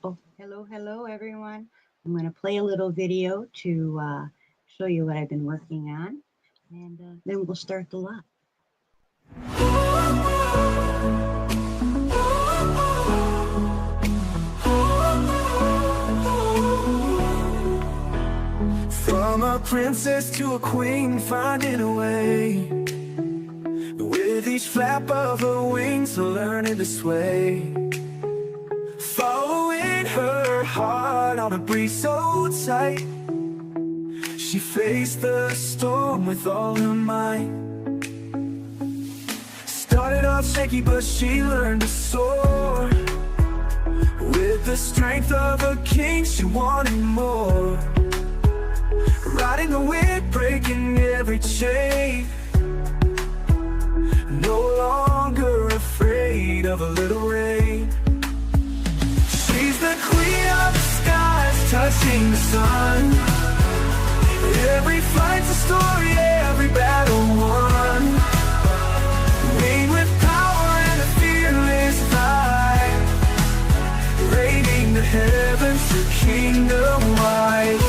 Oh, hello, everyone. I'm going to play a little video to show you what I've been working on, and then we'll start the live. From a princess to a queen, finding a way. With each flap of her wings, learning to sway. Following her heart on a breeze so tight, she faced the storm with all her might. Started off shaky, but she learned to soar. With the strength of a king, she wanted more. Riding the wind, breaking every chain. No longer afraid of a little rain. She's the queen of the skies, touching the sun. Every flight's a story, every battle won. Reign with power and a fearless fight. Reigning the heavens, her kingdom wide.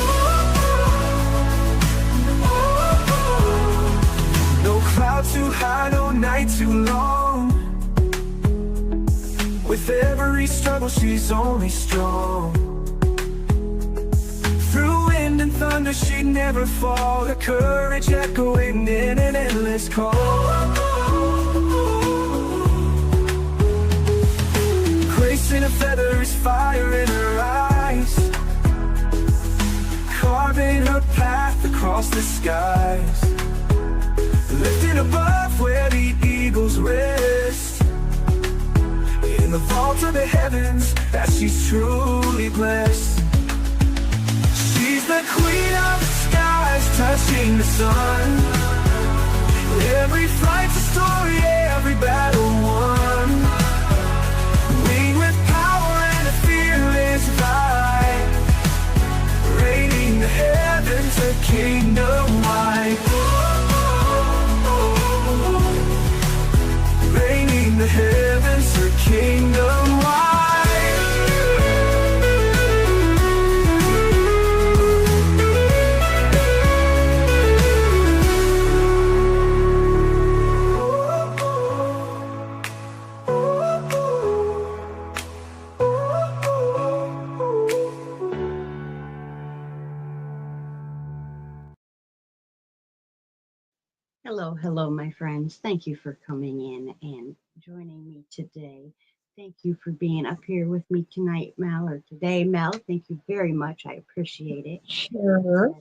No cloud too high, no night too long. With every struggle, she's only strong. Through wind and thunder, she'd never fall. Her courage echoing in an endless call. Grace in a feather is fire in her eyes, carving her path across the skies. Lifted above where the eagles rest, in the vault of the heavens, that she's truly blessed. She's the queen of the skies, touching the sun. Every flight's a story, every battle won. Winged with power and a fearless fight. Reigning the heavens, her kingdom wide. Reigning the heavens, her kingdom wide. Hello, my friends. Thank you for coming in and joining me today. Thank you for being up here with me tonight, Mel, or today, Mel. Thank you very much. I appreciate it. Sure.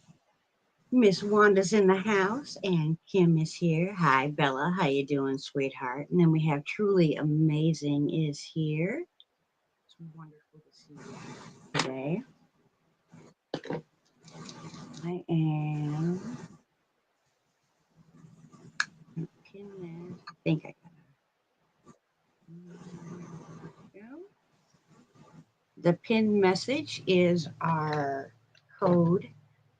Miss Wanda's in the house, and Kim is here. Hi, Bella. How you doing, sweetheart? And then we have Truly Amazing is here. It's wonderful to see you today. I am gonna pin this. I think I got it. The pin message is our code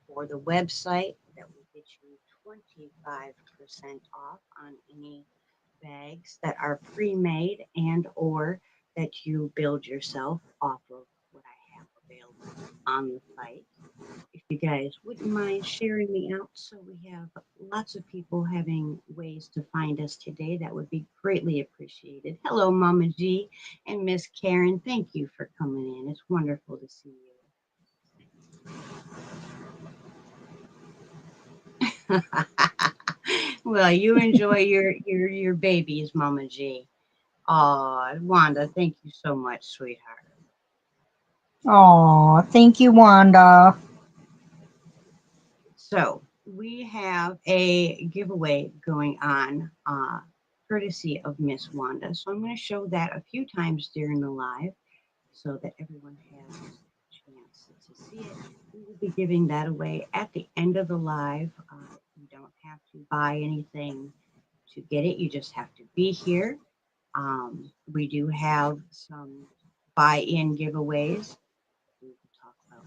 for the website that will get you 25% off on any bags that are pre-made and or that you build yourself off of what I have available on the site. If you guys wouldn't mind sharing me out so we have lots of people having ways to find us today, that would be greatly appreciated. Hello, Mama G and Miss Karen. Thank you for coming in. It's wonderful to see you. Well, you enjoy your babies, Mama G. Oh, Wanda, thank you so much, sweetheart. Oh, thank you, Wanda. So we have a giveaway going on, courtesy of Miss Wanda. So I'm going to show that a few times during the live so that everyone has a chance to see it. We will be giving that away at the end of the live. You don't have to buy anything to get it. You just have to be here. We do have some buy-in giveaways. We will talk about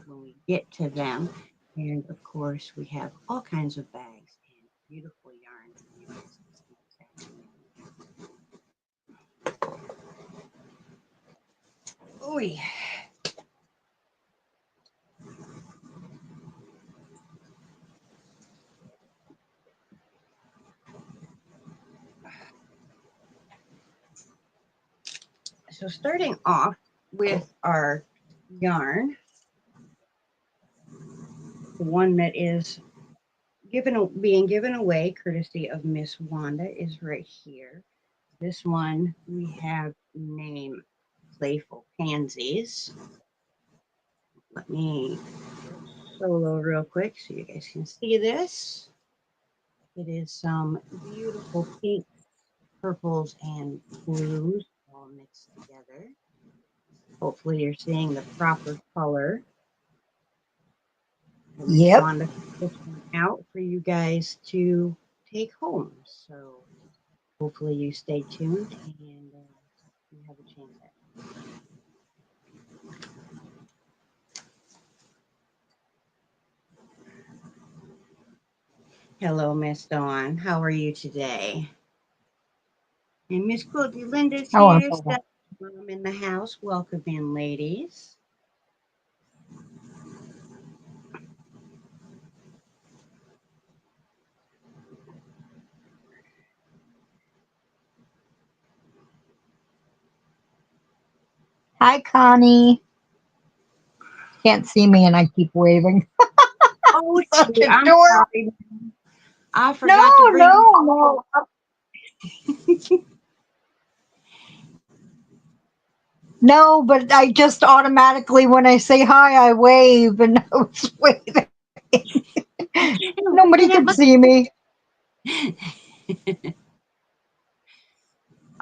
when we get to them. And of course, we have all kinds of bags and beautiful yarns for you guys to see this afternoon. Ooh. So starting off with our yarn, the one that is being given away courtesy of Miss Wanda is right here. This one we have named Playful Pansies. Let me solo real quick so you guys can see this. It is some beautiful pinks, purples, and blues all mixed together. Hopefully you're seeing the proper color. Miss Yep. Wanda put this one out for you guys to take home. So hopefully you stay tuned and you have a chance at it. Hello, Miss Dawn. How are you today? And Miss Quilty Linda's Oh, I'm here. fine. Steph Mom in the house. Welcome in, ladies. Hi, Connie. Can't see me and I keep waving. Oh, Such gee, a I'm dork. sorry. I No, forgot to bring. no. No, but I just automatically, when I say hi, I wave and I was waving. Nobody can see me.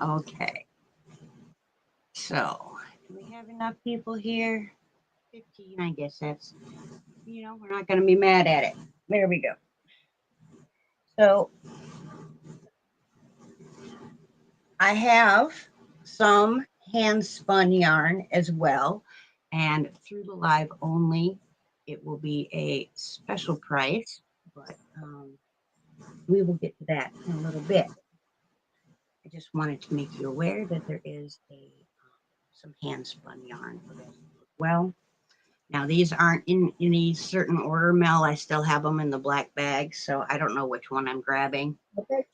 Okay. So, do we have enough people here? 15, I guess that's, we're not going to be mad at it. There we go. So, I have some hand spun yarn as well. And through the live only, it will be a special price, but we will get to that in a little bit. I just wanted to make you aware that there is some hand spun yarn available as well. Now these aren't in any certain order, Mel. I still have them in the black bag, so I don't know which one I'm grabbing. Okay.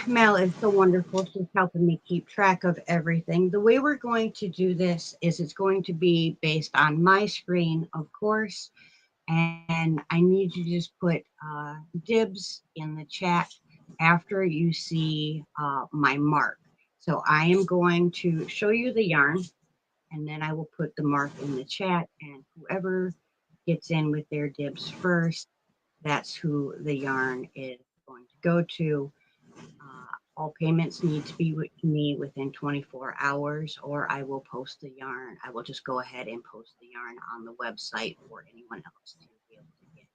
Mel is so wonderful. She's helping me keep track of everything. The way we're going to do this is it's going to be based on my screen, of course, and I need you to just put dibs in the chat after you see my mark. So I am going to show you the yarn, and then I will put the mark in the chat, and whoever gets in with their dibs first, that's who the yarn is going to go to. All payments need to be to me within 24 hours, or I will post the yarn. I will just go ahead and post the yarn on the website for anyone else to be able to get.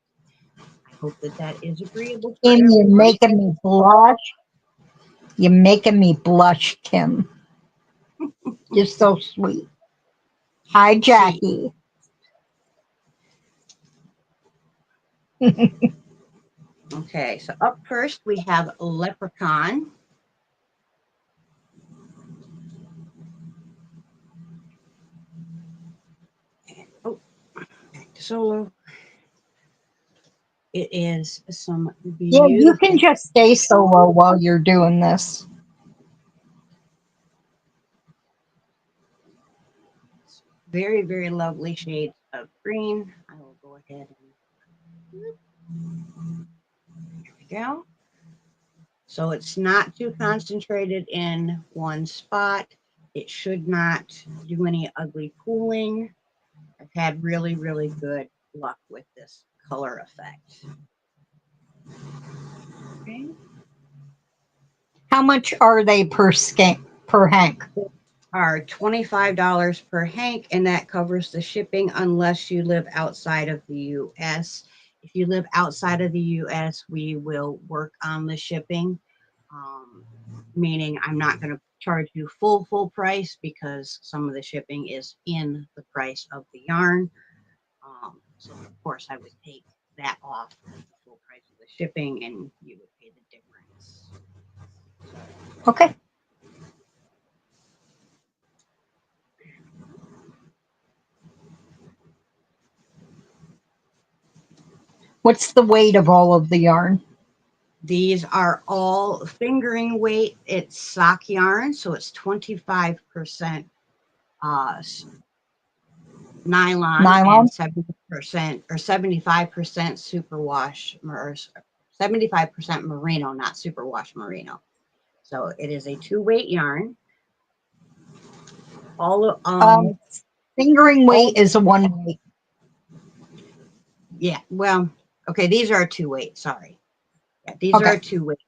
I hope that that is agreeable for Kim, you're everyone. making me blush. You're making me blush, Kim. You're so sweet. Hi, She, Jackie. okay, so up first we have Leprechaun. Oh, back to solo. It is some Yeah, you can beautiful, just stay solo while you're doing this. very, very lovely shades of green. I will go ahead and there we go. So it's not too concentrated in one spot. It should not do any ugly pooling. I've had really, really good luck with this color effect. Okay. How much are they per hank? Are $25 per hank, and that covers the shipping unless you live outside of the US. If you live outside of the US, we will work on the shipping, meaning I'm not going to charge you full price because some of the shipping is in the price of the yarn. So of course I would take that off the full price of the shipping and you would pay the difference. Okay. What's the weight of all of the yarn? These are all fingering weight. It's sock yarn, so it's 25% nylon Nylon? and 70% or 75% superwash or 75% merino, not superwash merino. So it is a 2-weight yarn. All Fingering all weight is a 1 weight. yeah, well, okay, these are a 2-weight, sorry. Yeah, these are Okay. a 2-weight.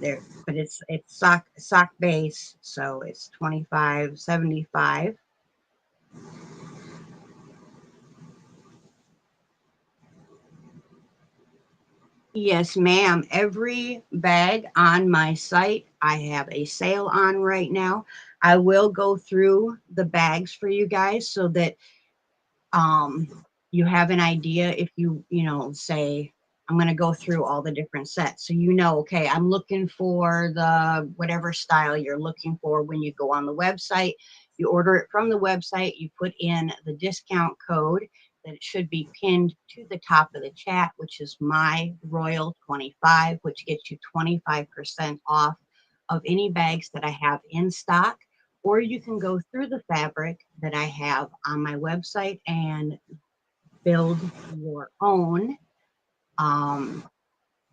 There, but it's sock base, so it's 25, 75. Yes, ma'am. Every bag on my site, I have a sale on right now. I will go through the bags for you guys so that um, you have an idea. If you know, say, I'm going to go through all the different sets. So you know, okay, I'm looking for the whatever style you're looking for when you go on the website. You order it from the website, you put in the discount code that it should be pinned to the top of the chat, which is my Royal 25, which gets you 25% off of any bags that I have in stock. Or you can go through the fabric that I have on my website and build your own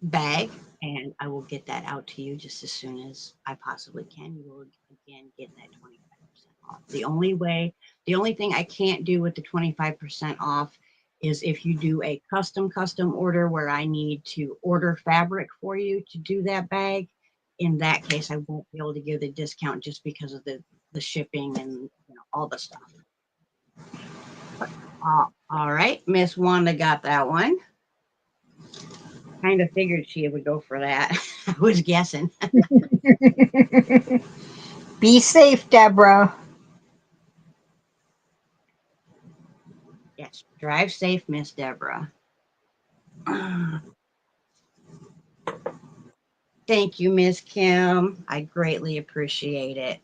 bag, and I will get that out to you just as soon as I possibly can. You will again get that 25% off. The only thing I can't do with the 25% off is if you do a custom order where I need to order fabric for you to do that bag. In that case, I won't be able to give the discount just because of the shipping and all the stuff. All right, Miss Wanda got that one. Kind of figured she would go for that. I was guessing. Be safe, Deborah. Yes, drive safe, Miss Deborah. Thank you, Miss Kim. I greatly appreciate it.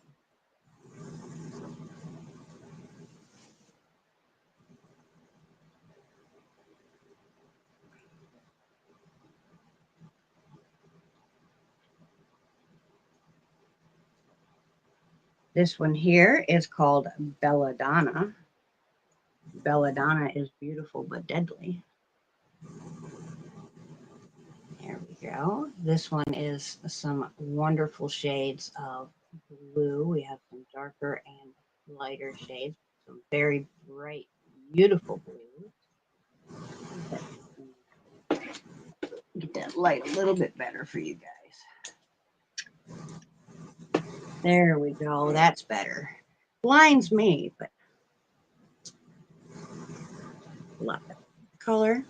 This one here is called Belladonna. Belladonna is beautiful but deadly. There we go. This one is some wonderful shades of blue. We have some darker and lighter shades, some very bright, beautiful blues. Get that light a little bit better for you guys. There we go. That's better. Blinds me, but love it. Color.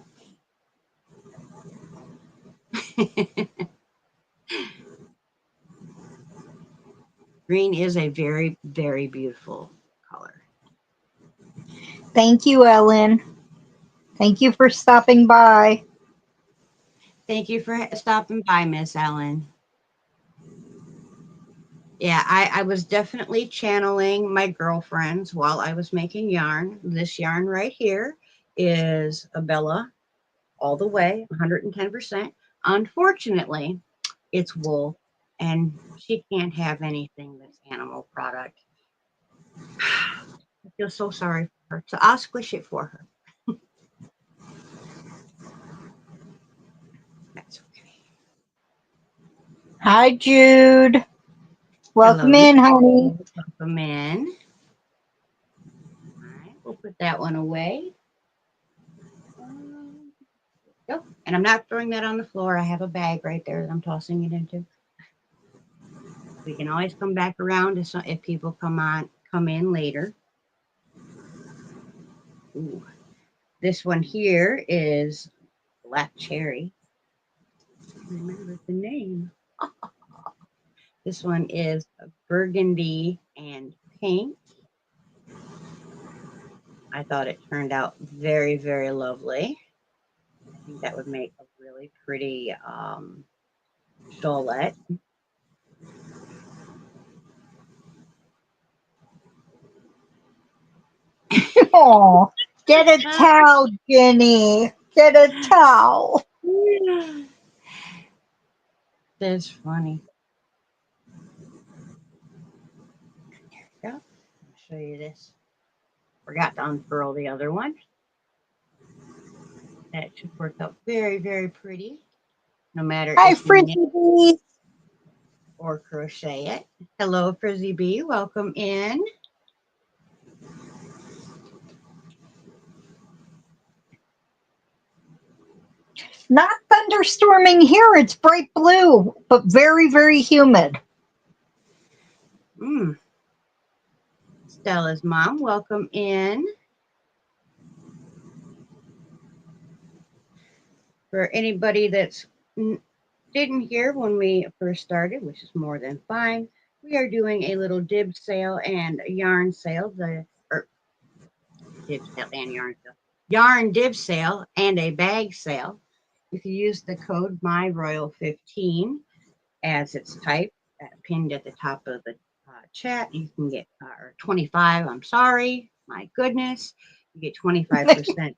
Green is a very, very beautiful color. Thank you, Ellen. Thank you for stopping by. Thank you for stopping by, Miss Ellen. Yeah, I was definitely channeling my girlfriends while I was making yarn. This yarn right here is a Bella all the way, 110%. Unfortunately, it's wool, and she can't have anything that's animal product. I feel so sorry for her. So I'll squish it for her. That's okay. Hi, Jude. Welcome Hello, in, honey. welcome in. All right, we'll put that one away. Go. And I'm not throwing that on the floor. I have a bag right there that I'm tossing it into. We can always come back around if people come in later. Ooh. This one here is Black Cherry. I remember the name. This one is burgundy and pink. I thought it turned out very, very lovely. I think that would make a really pretty shawlette. Oh, get a towel, Jenny. Get a towel. That's funny. There we go. I'll show you this. Forgot to unfurl the other one. That should work out very, very pretty. No matter Hi, if you knit Frizzy Bee. or crochet it. Hello, Frizzy Bee. Welcome in. Not thunderstorming here. It's bright blue, but very, very humid. Stella's mom, welcome in. For anybody that's didn't hear when we first started, which is more than fine, we are doing a little dib sale and a yarn sale. Dib sale and yarn sale. Yarn dib sale and a bag sale. If you use the code MyRoyal15 as it's typed, pinned at the top of the chat, you can get or 25. I'm sorry, my goodness, you get 25%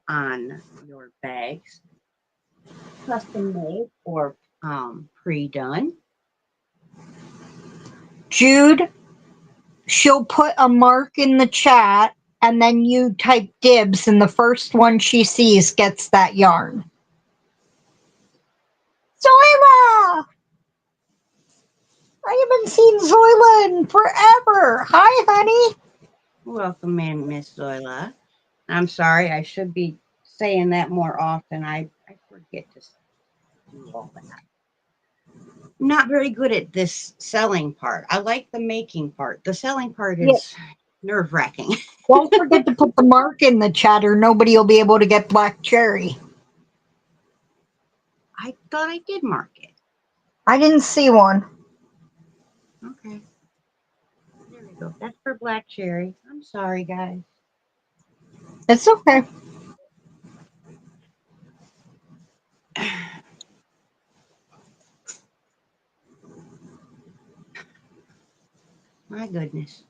on your bags, custom made or pre-done. Jude, she'll put a mark in the chat, and then you type dibs, and the first one she sees gets that yarn. Zoila! I haven't seen Zoila in forever. Hi, honey. Welcome in, Miss Zoila. I'm sorry, I should be saying that more often. I forget to do all that. I'm not very good at this selling part. I like the making part. The selling part is nerve-wracking. Don't forget to put the mark in the chat, or nobody will be able to get black cherry. I thought I did mark it. I didn't see one. Okay. There we go. That's for black cherry. I'm sorry, guys. It's okay. My goodness.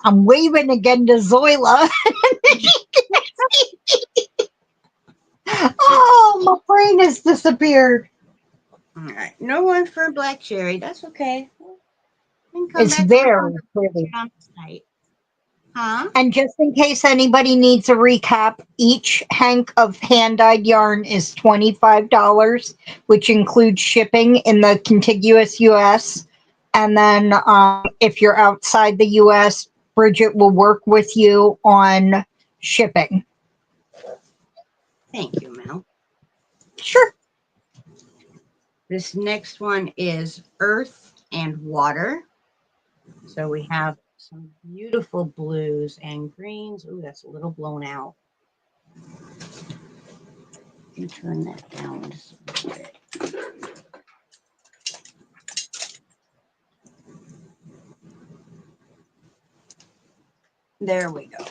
I'm waving again to Zoila. Oh, my brain has disappeared. All right. No one for black cherry. That's okay. We can come It's back to it very pretty. on the site. Huh? And just in case anybody needs a recap, each hank of hand-dyed yarn is $25, which includes shipping in the contiguous U.S. And then if you're outside the U.S., Bridget will work with you on shipping. Thank you, Mel. Sure. This next one is earth and water. So we have some beautiful blues and greens. Ooh, that's a little blown out. Let me turn that down just a bit. There we go.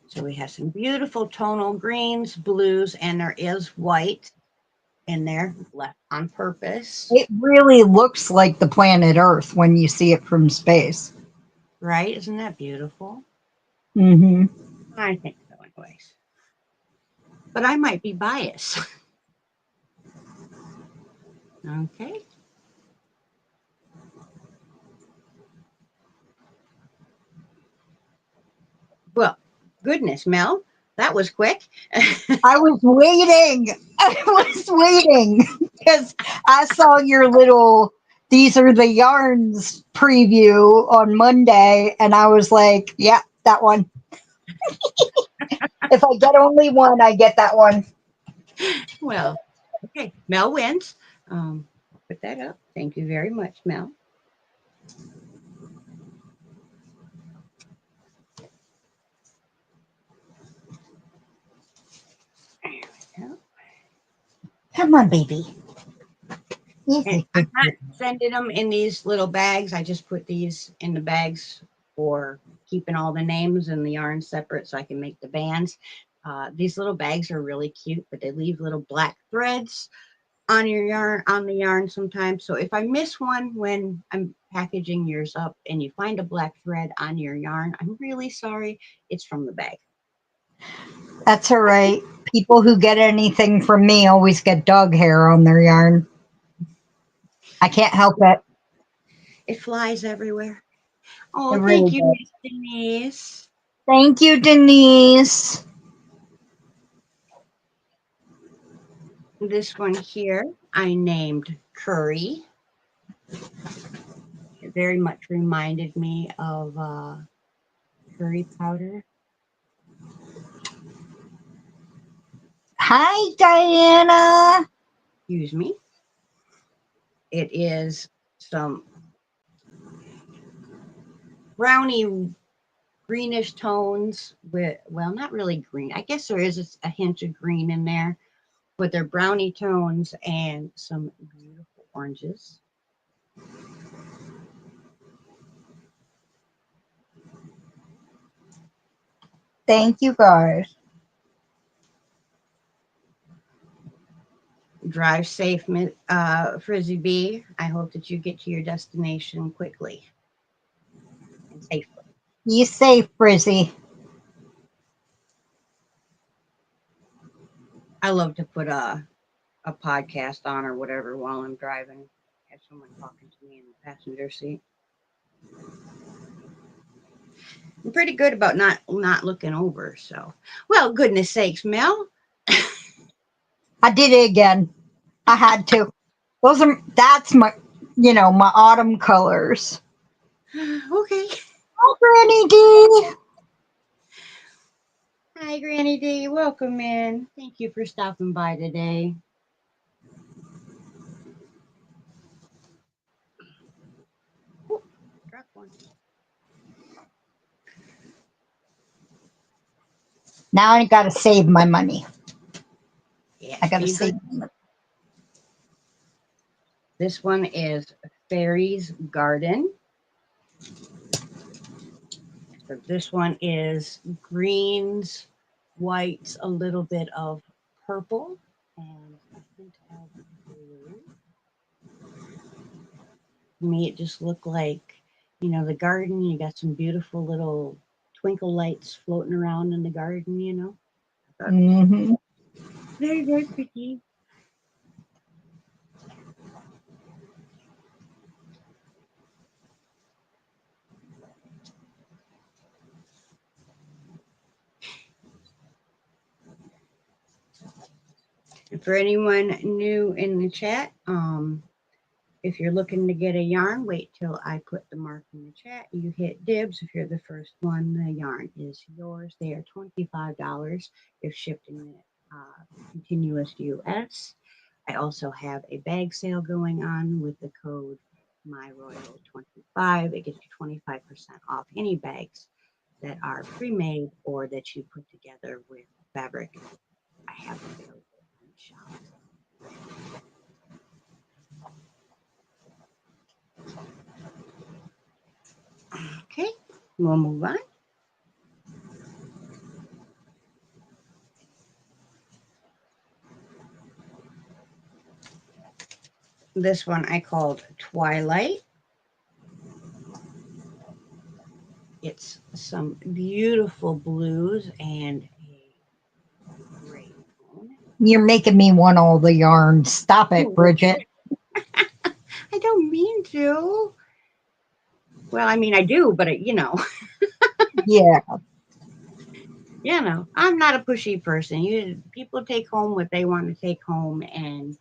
So we have some beautiful tonal greens, blues, and there is white in there left on purpose. It really looks like the planet Earth when you see it from space. Right? Isn't that beautiful? Mm-hmm. I think so, anyways. But I might be biased. Okay. Well, goodness, Mel, that was quick. I was waiting. I was waiting because I saw your little "These Are the Yarns" preview on Monday, and I was like, "Yeah, that one." If I get only one, I get that one. Well, okay, Mel wins. Put that up. Thank you very much, Mel. There we go. Come on, baby. And I'm not sending them in these little bags. I just put these in the bags for keeping all the names and the yarn separate so I can make the bands. These little bags are really cute, but they leave little black threads on your yarn, on the yarn sometimes. So if I miss one when I'm packaging yours up and you find a black thread on your yarn, I'm really sorry. It's from the bag. That's all right. People who get anything from me always get dog hair on their yarn. I can't help it. It flies everywhere. It Oh, thank really you, does. Miss Denise. Thank you, Denise. This one here I named Curry. It very much reminded me of curry powder. Hi, Diana. Excuse me. It is some brownie greenish tones with, well, not really green. I guess there is a hint of green in there, but they're brownie tones and some beautiful oranges. Thank you, guys. Drive safe, Frizzy B. I hope that you get to your destination quickly and safely. You safe, Frizzy. I love to put a podcast on or whatever while I'm driving. Have someone talking to me in the passenger seat. I'm pretty good about not looking over. So, well, goodness sakes, Mel. I did it again. I had to. That's my, my autumn colors. Okay. Oh, Granny D. Hi, Granny D. Welcome in. Thank you for stopping by today. Oh, drop one. Now I gotta save my money. Yes, I gotta be save good. my money. This one is Fairy's Garden. So this one is greens, whites, a little bit of purple, and a hint of blue. To me, it just looked like, the garden. You got some beautiful little twinkle lights floating around in the garden. I thought it was Hmm. very, very pretty. And for anyone new in the chat, if you're looking to get a yarn, wait till I put the mark in the chat. You hit dibs. If you're the first one, the yarn is yours. They are $25 if shipped in the continuous US. I also have a bag sale going on with the code MyRoyal25. It gets you 25% off any bags that are pre-made or that you put together with fabric I have available in the shop. Okay, we'll move on. This one I called Twilight. It's some beautiful blues and a gray tone. You're making me want all the yarn. Stop it, Bridget. I don't mean to. Well, I mean I do, but Yeah. I'm not a pushy person. People take home what they want to take home, and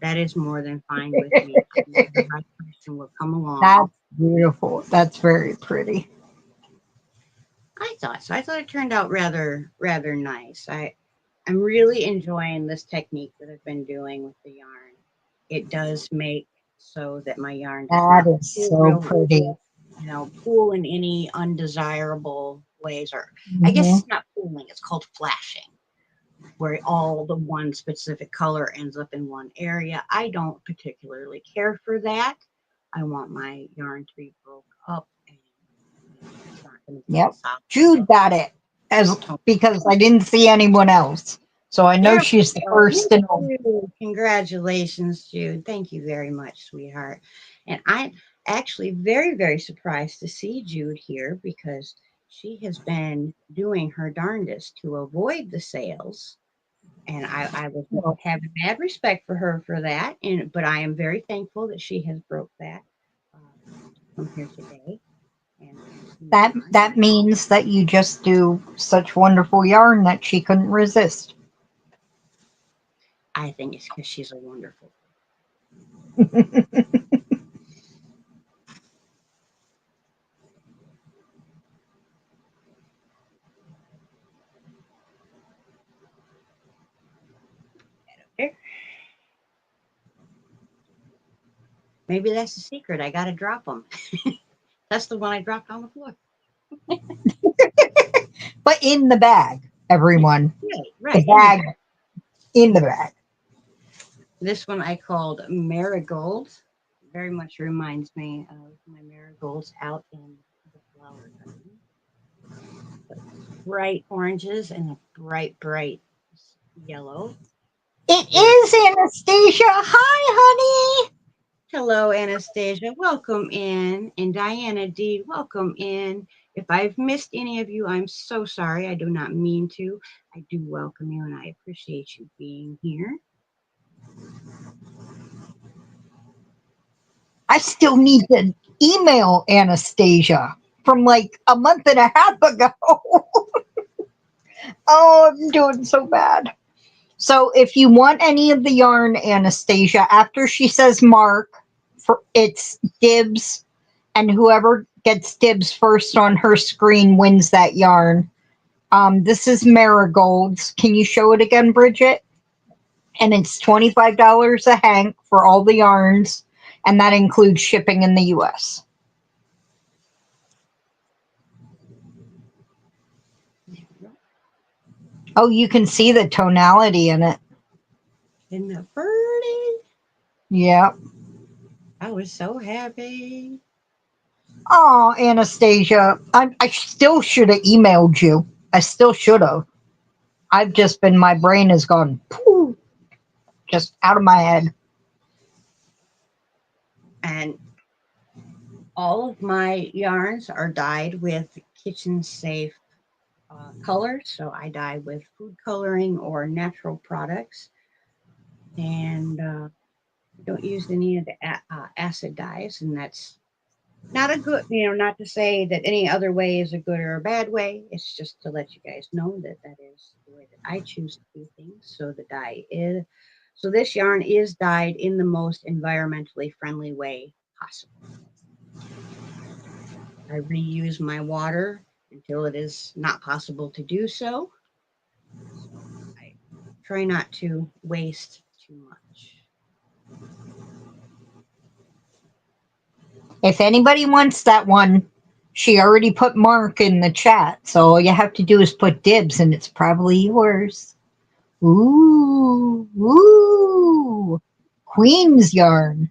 that is more than fine with me. I know the right person will come along. That's beautiful. That's very pretty. I thought so. I thought it turned out rather nice. I'm really enjoying this technique that I've been doing with the yarn. It does make so that my yarn does That not is pool so real, pretty. pool in any undesirable ways, or I guess Hmm. it's not pooling, it's called flashing, where all the one specific color ends up in one area. I don't particularly care for that. I want my yarn to be broke up and it's not going to be Yep. solid. Jude got it. as because I didn't see anyone else. So I know There she's we the go. first to know. Congratulations, Jude. Thank you very much, sweetheart. And I'm actually very, very surprised to see Jude here because she has been doing her darndest to avoid the sales. And I was having mad respect for her for that. But I am very thankful that she has broke that from here today. And That means that you just do such wonderful yarn that she couldn't resist. I think it's because she's a wonderful. Okay. Maybe that's the secret. I got to drop them. That's the one I dropped on the floor. But in the bag, everyone. Right. The bag in the bag. This one I called Marigold. Very much reminds me of my marigolds out in the flower garden. Bright oranges and a bright yellow. It is Anastasia. Hi, honey. Hello, Anastasia. Welcome in. And Diana D, welcome in. If I've missed any of you, I'm so sorry. I do not mean to. I do welcome you and I appreciate you being here. I still need to email Anastasia from like a month and a half ago. Oh, I'm doing so bad. So if you want any of the yarn, Anastasia, after she says mark, for it's dibs, and whoever gets dibs first on her screen wins that yarn. This is marigolds. Can you show it again, Bridget? And it's $25 a hank for all the yarns, and that includes shipping in the US. Oh, you can see the tonality in it. In the birdie. Yeah. I was so happy. Oh, Anastasia, I still should have emailed you. I still should have. I've just been, my brain has gone poof, just out of my head. And all of my yarns are dyed with kitchen safe colors. So I dye with food coloring or natural products. And don't use any of the acid dyes. And that's not a good, not to say that any other way is a good or a bad way. It's just to let you guys know that that is the way that I choose to do things. So this yarn is dyed in the most environmentally friendly way possible. I reuse my water until it is not possible to do so. I try not to waste too much. If anybody wants that one, she already put Mark in the chat. So all you have to do is put dibs and it's probably yours. Ooh, ooh. Queen's yarn.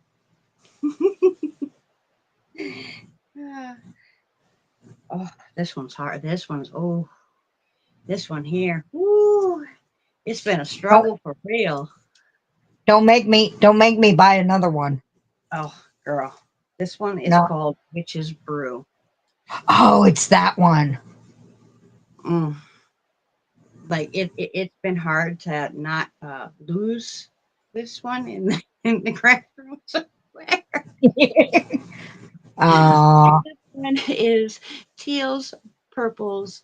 Oh, this one's hard. This one here. Ooh, it's been a struggle for real. Don't make me buy another one. Oh, girl. This one is called Witch's Brew. Oh, it's that one. Like it's been hard to not lose this one in the craft room somewhere. This one is teals, purples,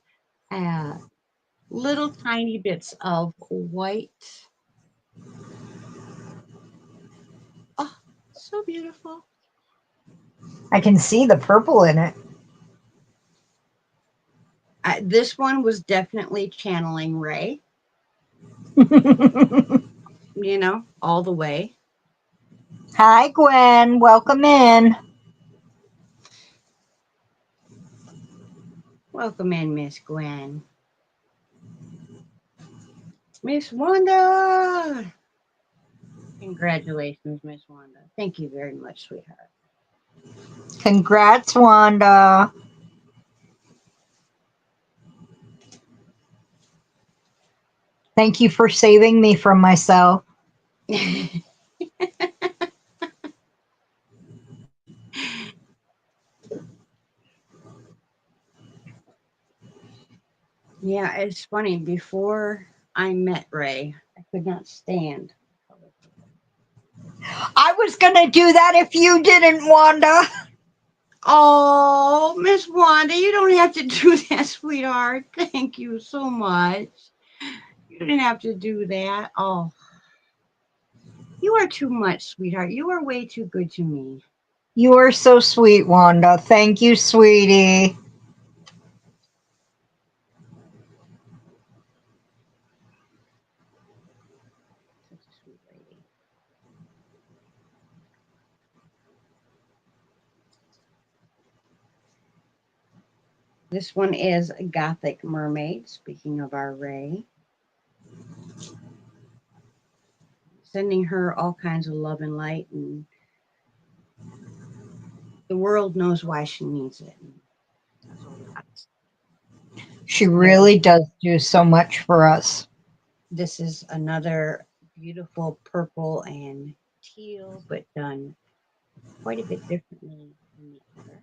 little tiny bits of white. Oh, so beautiful. I can see the purple in it. This one was definitely channeling Ray. All the way. Hi, Gwen. Welcome in. Welcome in, Miss Gwen. Miss Wanda. Congratulations, Miss Wanda. Thank you very much, sweetheart. Congrats, Wanda. Thank you for saving me from myself. Yeah, it's funny. Before I met Ray, I could not stand color purple. I was going to do that if you didn't, Wanda. Oh, Miss Wanda, you don't have to do that, sweetheart. Thank you so much. You didn't have to do that. Oh, you are too much, sweetheart. You are way too good to me. You are so sweet, Wanda. Thank you, sweetie. Such a sweet lady. This one is Gothic Mermaid, speaking of our Ray. Sending her all kinds of love and light, and the world knows why she needs it. That's all that matters. She There, really does do so much for us. this is another beautiful purple and teal, but done quite a bit differently than the other.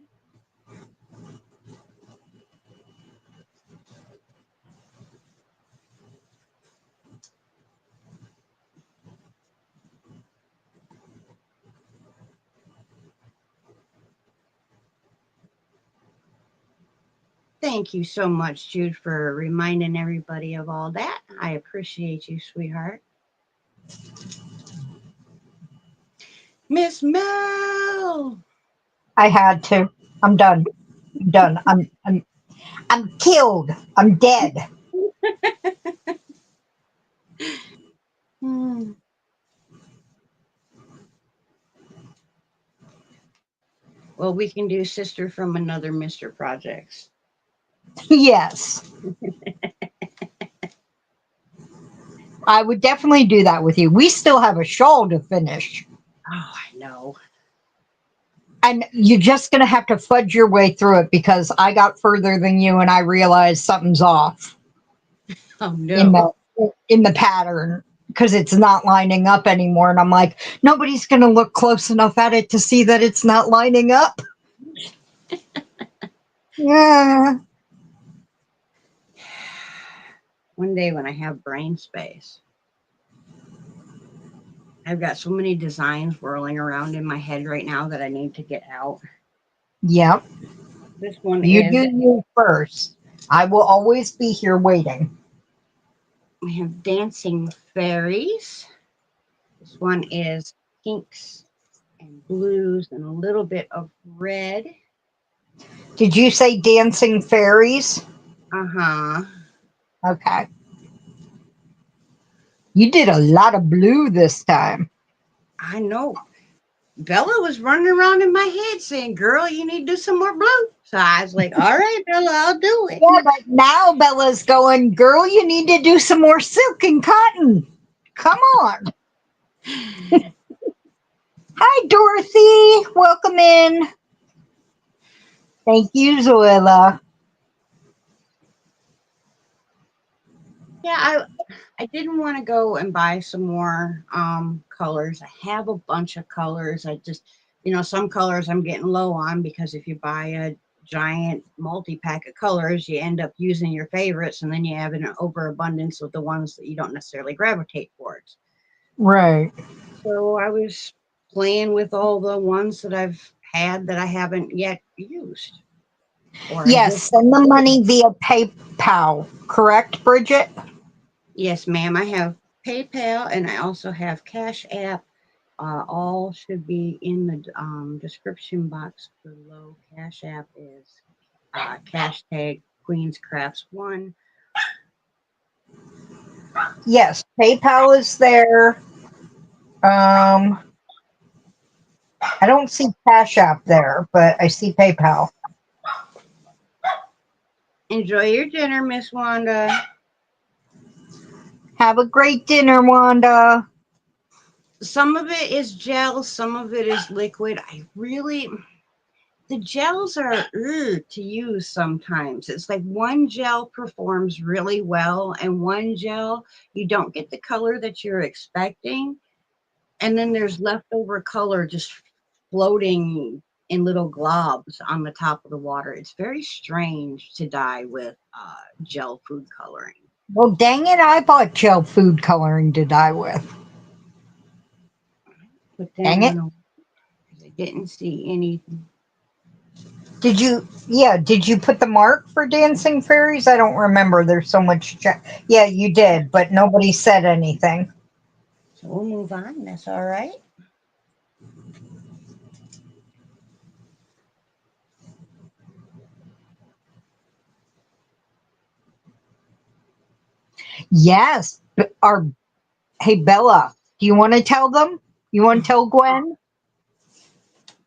Thank you so much, Jude, for reminding everybody of all that. I appreciate you, sweetheart. Miss Mel! I had to. I'm done. I'm done. I'm killed. I'm dead. Hmm. Well, we can do Sister from Another Mr. Projects. Yes. I would definitely do that with you. We still have a shawl to finish. Oh, I know. And you're just going to have to fudge your way through it because I got further than you and I realized something's off Oh, in no. the pattern because it's not lining up anymore. And I'm like, nobody's going to look close enough at it to see that it's not lining up. Yeah. One day when I have brain space, I've got so many designs whirling around in my head right now that I need to get out. Yep. This one You do is, you first. I will always be here waiting. we have Dancing Fairies. This one is pinks and blues and a little bit of red. Did you say dancing fairies? Uh-huh. Okay. You did a lot of blue this time. I know. Bella was running around in my head saying, girl, you need to do some more blue. So I was like, all right, Bella, I'll do it. Yeah, but now Bella's going, girl, you need to do some more silk and cotton. Come on. Hi, Dorothy. Welcome in. Thank you, Zoila. Yeah, I didn't want to go and buy some more colors. I have a bunch of colors. I just, some colors I'm getting low on because if you buy a giant multi-pack of colors, you end up using your favorites and then you have an overabundance of the ones that you don't necessarily gravitate towards. Right. So I was playing with all the ones that I've had that I haven't yet used. Or I Yes, just, send the money via PayPal, correct, Bridget? yes, ma'am, I have PayPal and I also have Cash App. All should be in the description box below. Cash App is hashtag queenscrafts1. Yes, PayPal is there. I don't see Cash App there, but I see PayPal. Enjoy your dinner, Miss Wanda. Have a great dinner, Wanda. Some of it is gel, some of it is liquid. the gels are to use sometimes. It's like one gel performs really well, and one gel you don't get the color that you're expecting, and then there's leftover color just floating in little globs on the top of the water. It's very strange to dye with gel food coloring. Well, dang it, I bought gel food coloring to dye with. Put that Dang it. one on because I didn't see any. Did you put the mark for dancing fairies? I don't remember. There's so much. Yeah, you did, but nobody said anything. So we'll move on. That's all right. Yes. Hey, Bella, do you want to tell them? You want to tell Gwen?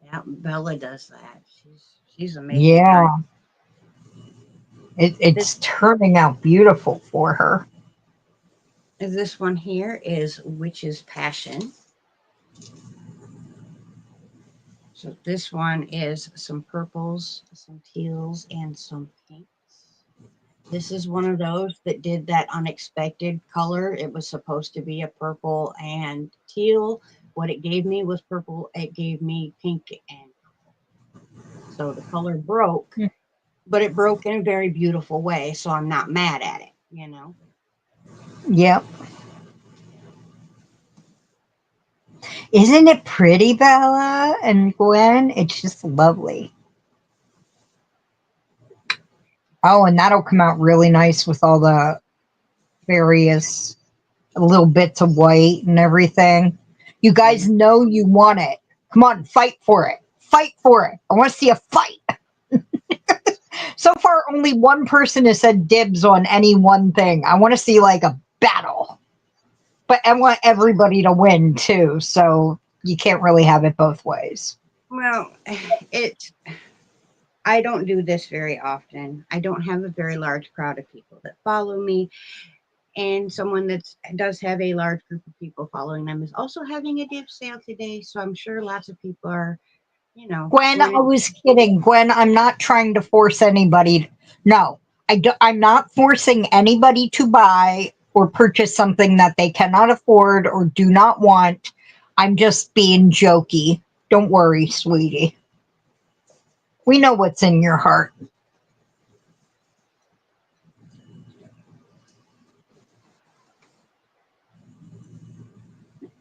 Yeah, Bella does that. She's amazing. Yeah. This It's turning out beautiful for her. this one here is Witch's Passion. So this one is some purples, some teals, and some pinks. This is one of those that did that unexpected color. It was supposed to be a purple and teal. What it gave me was purple. It gave me pink and purple. So the color broke, but it broke in a very beautiful way. So I'm not mad at it, you know. Yep. Isn't it pretty, Bella and Gwen? It's just lovely. Oh, and that'll come out really nice with all the various little bits of white and everything. You guys know you want it. Come on, fight for it. Fight for it. I want to see a fight. So far, only one person has said dibs on any one thing. I want to see like a battle. But I want everybody to win too. So you can't really have it both ways. Well, it. I don't do this very often. I don't have a very large crowd of people that follow me, and someone that does have a large group of people following them is also having a dip sale today. So I'm sure lots of people are, Gwen, I going was kidding. Gwen, I'm not trying to force anybody. No, I'm not forcing anybody to buy or purchase something that they cannot afford or do not want. I'm just being jokey. Don't worry, sweetie. We know what's in your heart.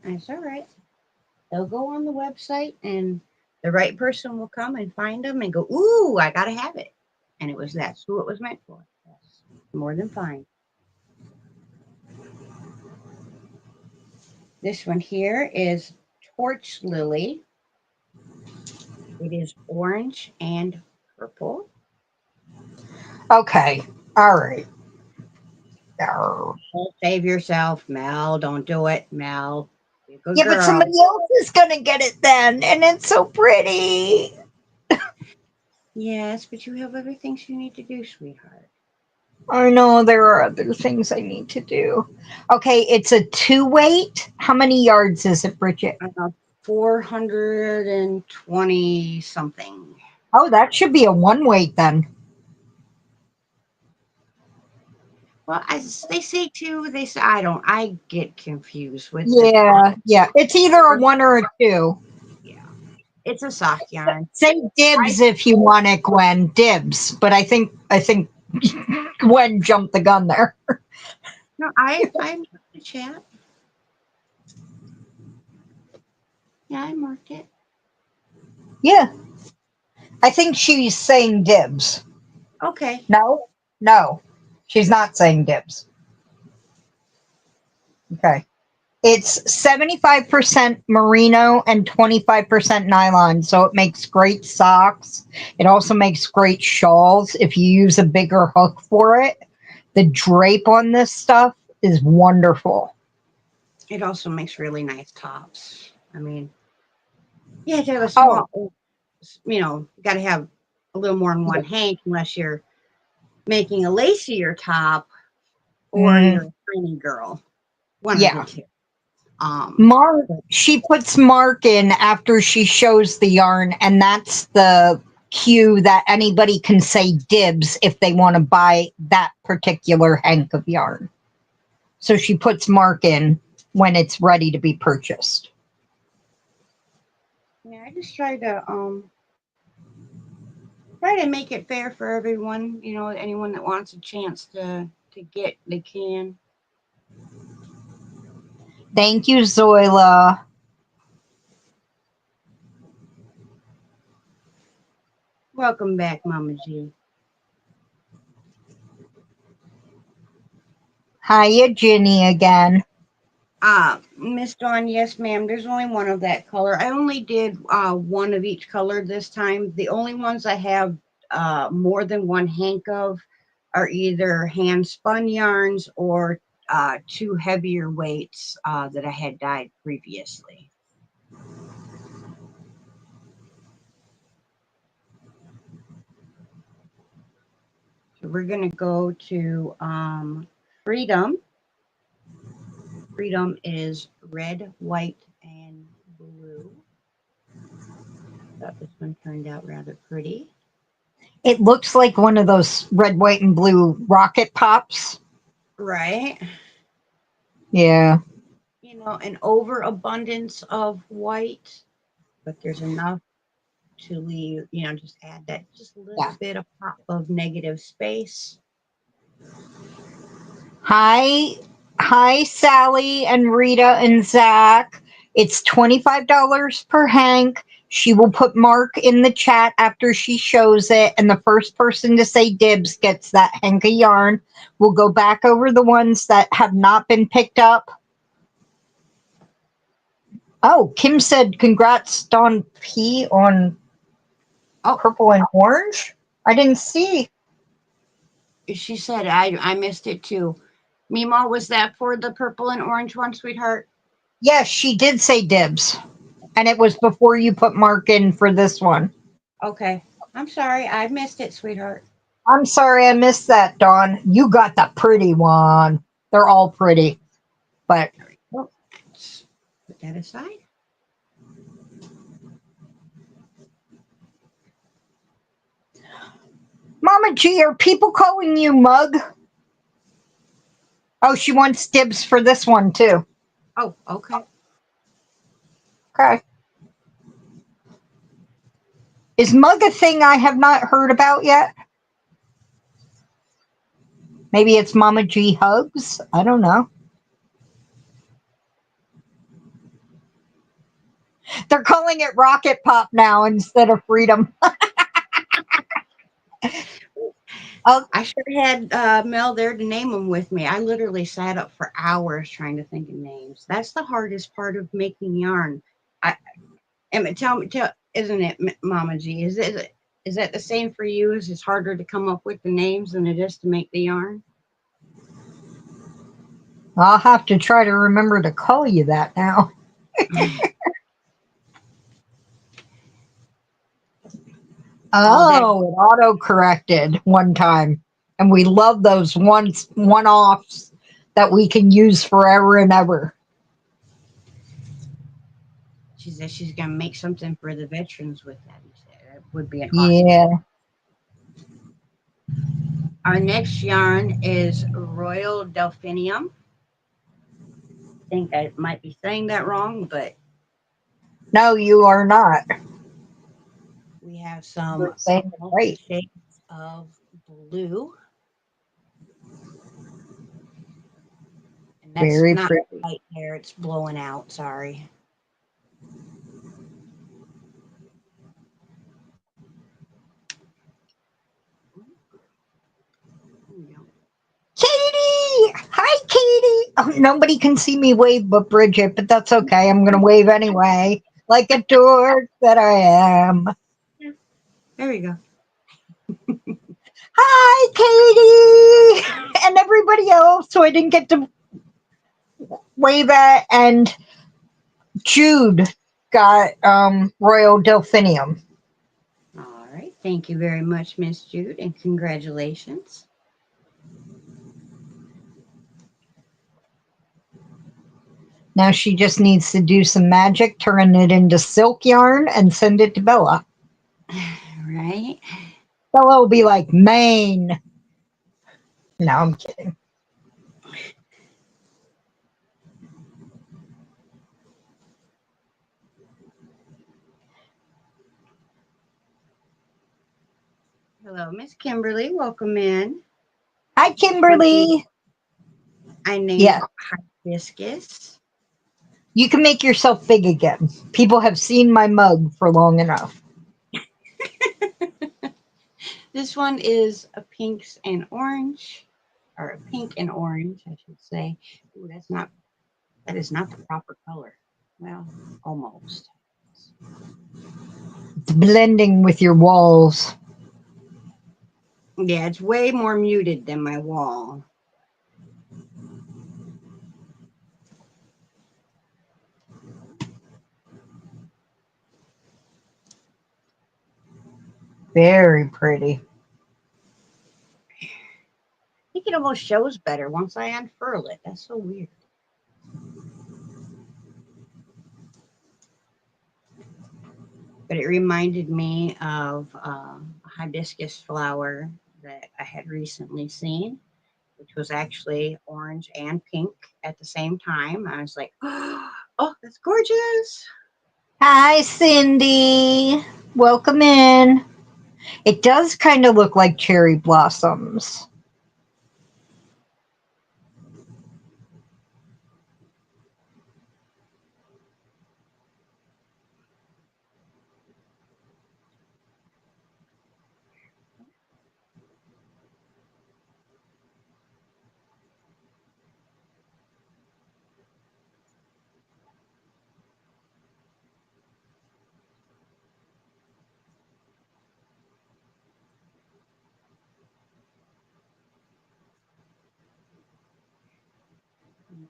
That's all right. They'll go on the website, and the right person will come and find them and go, "Ooh, I gotta have it," and that's who it was meant for. That's more than fine. This one here is Torch Lily. It is orange and purple. Okay. All right. Arr. Don't save yourself, Mel. Don't do it, Mel. Be a good Yeah, but girl. somebody else is going to get it then. And it's so pretty. Yes, but you have other things you need to do, sweetheart. I know there are other things I need to do. Okay, it's a 2 weight. How many yards is it, Bridget? 420 something. Oh, that should be a 1 weight then. Well, as they say too, they say I get confused with the Yeah, yeah. It's either a 1 or a 2. yeah. It's a soft yarn. Say I dibs if you want it, Gwen. Dibs. But I think Gwen jumped the gun there. no, I marked the chat. Yeah, I marked it. Yeah. I think she's saying dibs. Okay. No? No. She's not saying dibs. Okay. It's 75% merino and 25% nylon, so it makes great socks. It also makes great shawls if you use a bigger hook for it. The drape on this stuff is wonderful. It also makes really nice tops. I mean, you have to have a Oh, small, got to have a little more than one hank unless you're making a lacier top or you're mm, a tiny girl. One of the yeah. two. Mark, But she puts mark in after she shows the yarn, and that's the cue that anybody can say dibs if they want to buy that particular hank of yarn. So she puts mark in when it's ready to be purchased. Yeah, I just try to make it fair for everyone. You know, anyone that wants a chance to get, they can. Thank you, Zoila. Welcome back, Mama G. Hiya, Ginny again. Miss Dawn, yes, ma'am. There's only one of that color. I only did one of each color this time. The only ones I have more than one hank of are either hand spun yarns or two heavier weights that I had dyed previously. So we're going to go to Freedom. Freedom is red, white, and blue. Thought this one turned out rather pretty. It looks like one of those red, white, and blue rocket pops. Right. Yeah. You know, an overabundance of white, but there's enough to leave, you know, just add that just a little bit of pop of negative space. Hi, Sally and Rita and Zach. It's $25 per hank. She will put mark in the chat after she shows it, and the first person to say dibs gets that hank of yarn. We'll go back over the ones that have not been picked up. Oh, Kim said congrats, Dawn P, on purple and orange. I didn't see. She said I missed it too. Mima, was that for the purple and orange one, sweetheart? Yes, she did say dibs. And it was before you put mark in for this one. Okay. I'm sorry. I missed it, sweetheart. I'm sorry I missed that, Dawn. You got the pretty one. They're all pretty. But let's put that aside. Mama G, are people calling you Mug? Oh, she wants dibs for this one too. Oh, okay. Okay. Is Mug a thing I have not heard about yet? Maybe it's Mama G Hugs? I don't know. They're calling it Rocket Pop now instead of Freedom. I should have had Mel there to name them with me. I literally sat up for hours trying to think of names. That's the hardest part of making yarn. Emma, tell me, isn't it, Mama G? Is that the same for you? Is it harder to come up with the names than it is to make the yarn? I'll have to try to remember to call you that now. Oh, it auto-corrected one time. And we love those one-offs that we can use forever and ever. She said she's going to make something for the veterans with that. That would be an awesome. Yeah. Our next yarn is Royal Delphinium. I think I might be saying that wrong, but no, you are not. We have some great shades of blue. And that's very not pretty. right there. It's blowing out. Sorry. Katie! Hi, Katie! Oh, nobody can see me wave but Bridget, but that's okay. I'm going to wave anyway, like a dork that I am. There we go. Hi, Katie! And everybody else who I didn't get to wave at, and Jude got Royal Delphinium. All right. Thank you very much, Miss Jude, and congratulations. Now she just needs to do some magic, turn it into silk yarn, and send it to Bella. right? Stella will be like, Maine. No, I'm kidding. Hello, Miss Kimberly. Welcome in. Hi, Kimberly. I named Yeah, hibiscus. you can make yourself big again. People have seen my mug for long enough. This one is a pinks and orange, or a pink and orange, I should say. Ooh, that is not the proper color. Well, almost. It's blending with your walls. Yeah, it's way more muted than my wall. Very pretty. I think it almost shows better once I unfurl it. That's so weird. But it reminded me of a hibiscus flower that I had recently seen, which was actually orange and pink at the same time. I was like, oh, that's gorgeous. Hi, Cindy. Welcome in. It does kind of look like cherry blossoms.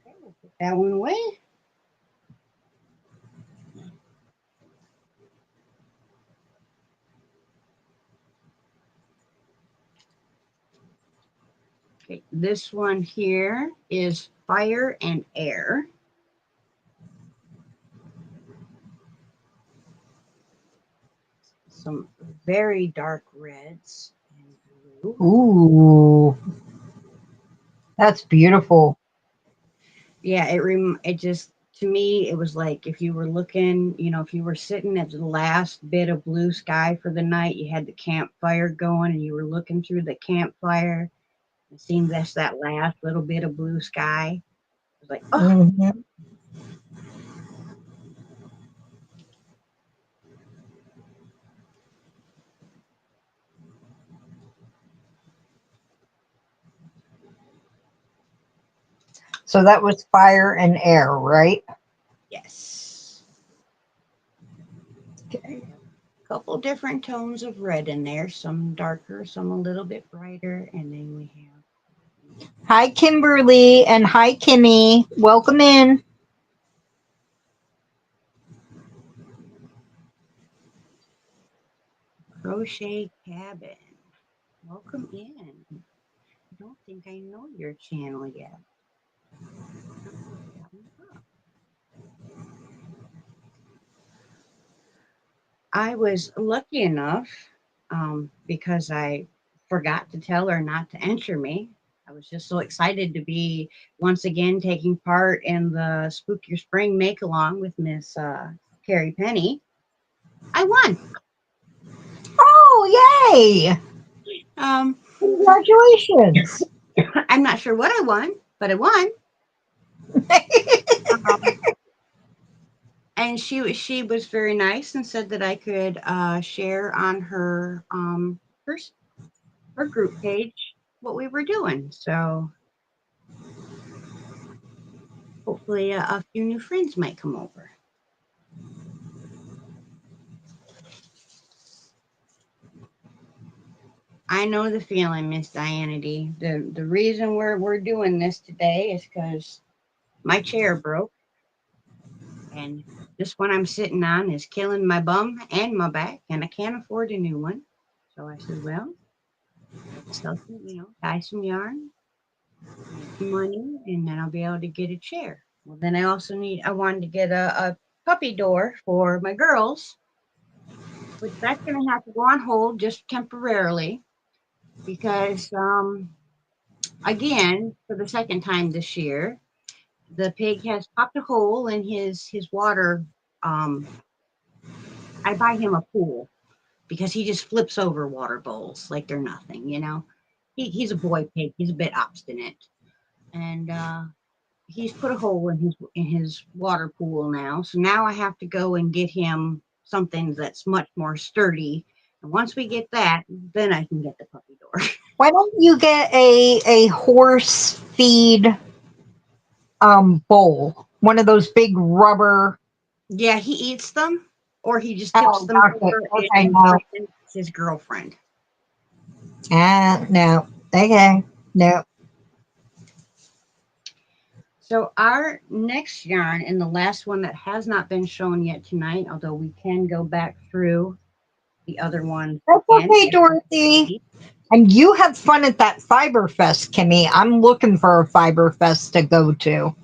Okay, we'll put that one away. Okay, this one here is fire and air. Some very dark reds and blue. Ooh, that's beautiful. Yeah, it just, to me it was like if you were looking, if you were sitting at the last bit of blue sky for the night, you had the campfire going and you were looking through the campfire. It seemed that's that last little bit of blue sky. It was like, oh, Hmm. So that was fire and air, right? yes. Okay. We have a couple different tones of red in there, some darker, some a little bit brighter, and then we have Hi, Kimberly, and hi, Kimmy. Welcome in. crochet cabin. Welcome in. I don't think I know your channel yet. I'll look that one up. I was lucky enough, because I forgot to tell her not to enter me. I was just so excited to be once again taking part in the Spook Your Spring make along with Miss Carrie Penny. I won. Oh, yay! Um, Congratulations. I'm not sure what I won, but I won. Um, and she was very nice and said that I could share on her her group page what we were doing. So hopefully a few new friends might come over. I know the feeling, Miss Diana D. The reason we're doing this today is because my chair broke, and this one I'm sitting on is killing my bum and my back, and I can't afford a new one. So I said, well, let's sell some, buy some yarn, make some money, and then I'll be able to get a chair. Well, then I wanted to get a puppy door for my girls. But that's going to have to go on hold just temporarily because, again, for the second time this year, the pig has popped a hole in his water. Um, I buy him a pool because he just flips over water bowls like they're nothing, you know. He's a boy pig. He's a bit obstinate, and he's put a hole in his water pool now. So now I have to go and get him something that's much more sturdy. And once we get that, then I can get the puppy door. Why don't you get a horse feed bowl? One of those big rubber. Yeah, he eats them, or he just tips Oh, them okay. over Okay, and no. pretends it's his girlfriend. No. Okay. No. So our next yarn, and the last one that has not been shown yet tonight, although we can go back through the other ones That's again. okay, Dorothy. And you have fun at that Fiber Fest, Kimmy. I'm looking for a Fiber Fest to go to.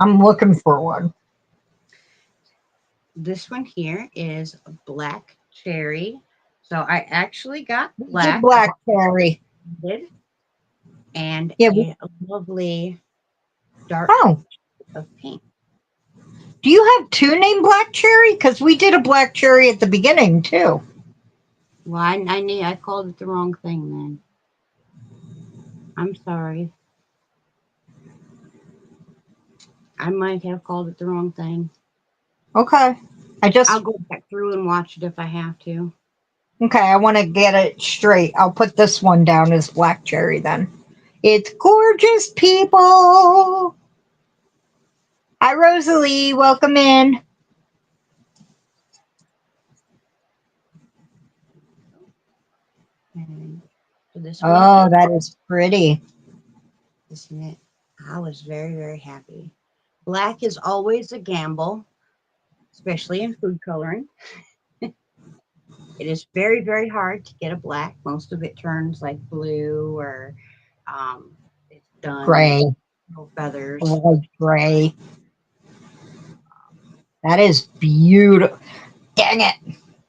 I'm looking for one. This one here is black cherry. So I actually got We did black. Black Cherry. Did, and Yeah. a lovely dark Oh, of pink. do you have two named Black Cherry? Because we did a Black Cherry at the beginning too. Well, I called it the wrong thing then. I'm sorry. I might have called it the wrong thing. Okay. I I'll just go back through and watch it if I have to. okay. I want to get it straight. I'll put this one down as Black Cherry then. It's gorgeous, people. Hi, Rosalie. Welcome in. And so this one is Oh, that is pretty. isn't it? I was very, very happy. Black is always a gamble, especially in food coloring. It is very, very hard to get a black. Most of it turns like blue or it's done Gray. no feathers. Light gray. That is beautiful. Dang it.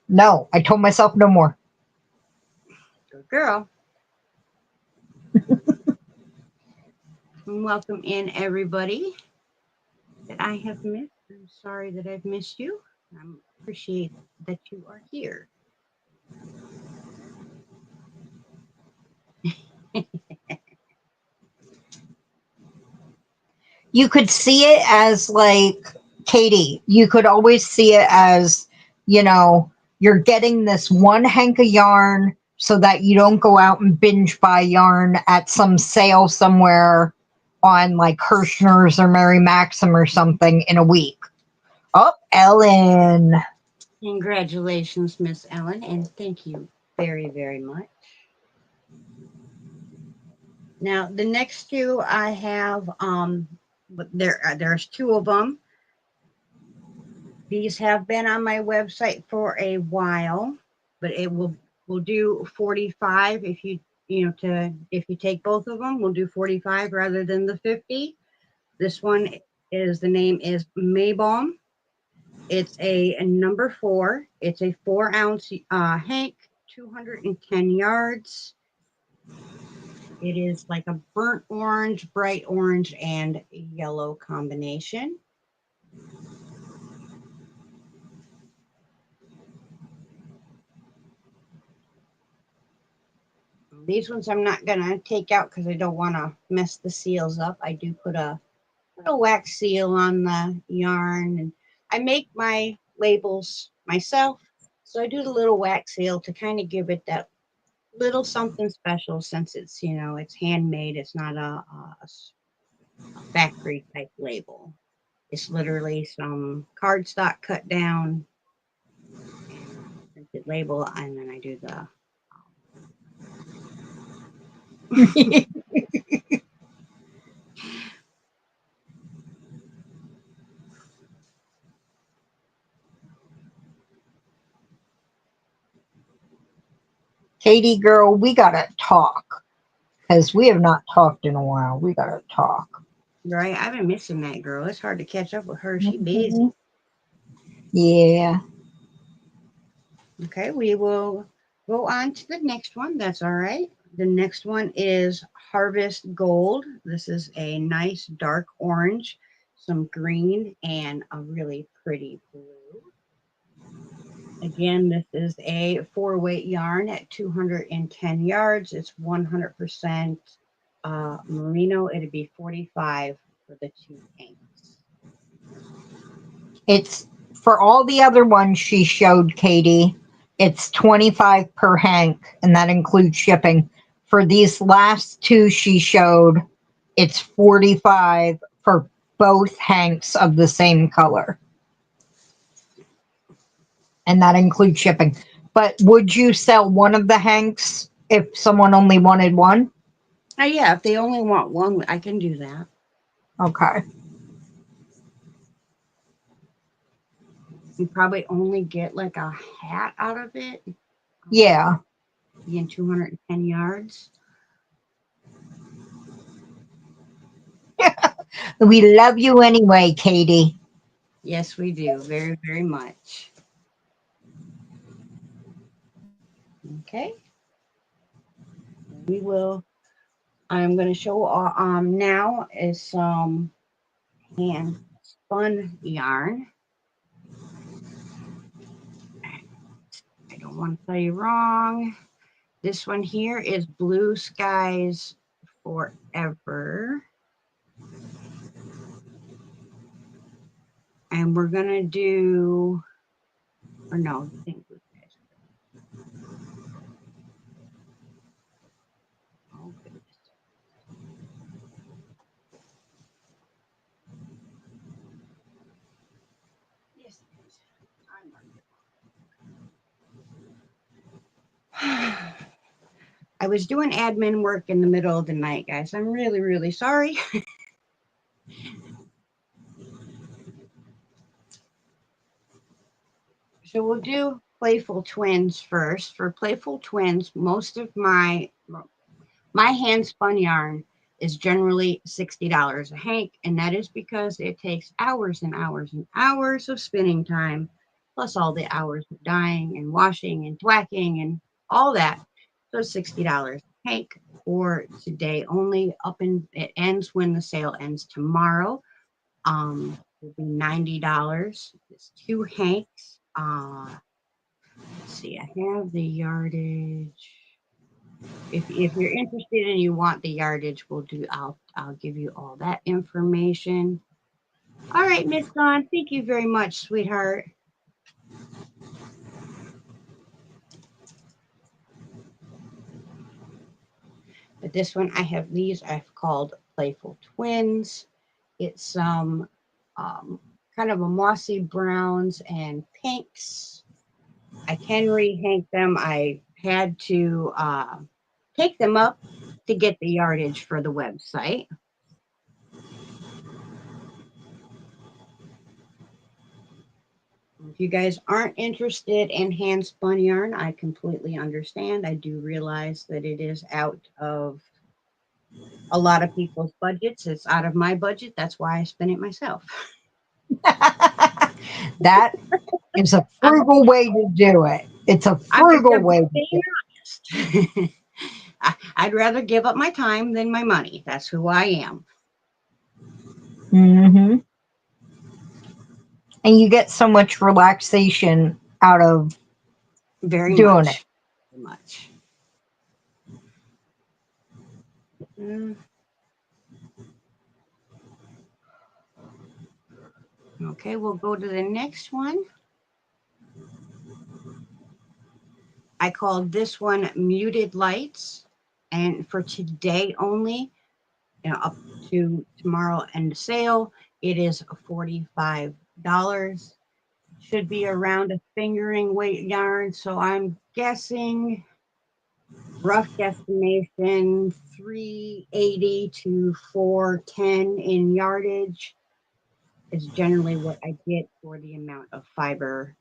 No, I told myself no more. Good girl. And welcome in everybody that I have missed. I'm sorry that I've missed you. I appreciate that you are here. You could see it as like Katie. You could always see it as, you know, you're getting this one hank of yarn so that you don't go out and binge buy yarn at some sale somewhere on like Hirschner's or Mary Maxim or something in a week. Oh, Ellen. Congratulations, Miss Ellen, and thank you very, very much. Now, the next two I have, but there's two of them. These have been on my website for a while, but we'll do 45 if if you take both of them, we'll do 45 rather than the 50. This one is the name is Maybalm. It's a number 4. It's a 4-ounce hank, 210 yards. It is like a burnt orange, bright orange, and yellow combination. These ones I'm not going to take out because I don't want to mess the seals up. I do put a little wax seal on the yarn, and I make my labels myself. So I do the little wax seal to kind of give it that little something special since it's handmade. It's not a factory type label. It's literally some cardstock cut down and printed label, and then I do the Katie girl, we gotta talk. Because we have not talked in a while. We gotta talk. right. I've been missing that girl. It's hard to catch up with her. She busy. Mhm. Yeah. Okay, we will go on to the next one. That's all right. The next one is Harvest Gold. This is a nice dark orange, some green, and a really pretty blue. Again, this is a 4-weight yarn at 210 yards. It's 100% merino. It'd be 45 for the 2 hanks. It's for all the other ones she showed, Katie. It's 25 per hank, and that includes shipping. For these last two she showed, it's 45 for both hanks of the same color. And that includes shipping. But would you sell one of the hanks if someone only wanted one? Yeah, if they only want one, I can do that. Okay. You probably only get like a hat out of it. Yeah. Again, 210 yards. We love you anyway, Katie. Yes, we do. Very, very much. Okay. We will. I'm going to show now is some hand spun yarn. I don't want to tell you wrong. This one here is Blue Skies Forever. And we're going to do, or no, I think Blue Skies. Oh, goodness. Yes, it is. I marked it. I was doing admin work in the middle of the night, guys. I'm really, really sorry. So we'll do Playful Twins first. For Playful Twins, most of my hand spun yarn is generally $60 a hank, and that is because it takes hours and hours and hours of spinning time, plus all the hours of dyeing and washing and thwacking and all that. So $60 a hank for today only. It ends when the sale ends tomorrow. Will be $90. It's 2 hanks. Let's see, I have the yardage. If you're interested and you want the yardage, I'll give you all that information. All right, Miss Dawn, thank you very much, sweetheart. But this one, I've called Playful Twins. It's some kind of a mossy browns and pinks. I can rehank them. I had to take them up to get the yardage for the website. If you guys aren't interested in hand spun yarn, I completely understand. I do realize that it is out of a lot of people's budgets. It's out of my budget. That's why I spin it myself. That is a I'm, frugal way to do it. It's a I'm just frugal way to do being it. honest. I'd rather give up my time than my money. That's who I am. Mm-hmm. And you get so much relaxation out of Very doing it. much. Very much. Mm. Okay, we'll go to the next one. I called this one Muted Lights. And for today only, up to tomorrow end of sale, it is $45. Should be around a fingering weight yarn. So I'm guessing, rough guesstimation, 380 to 410 in yardage is generally what I get for the amount of fiber.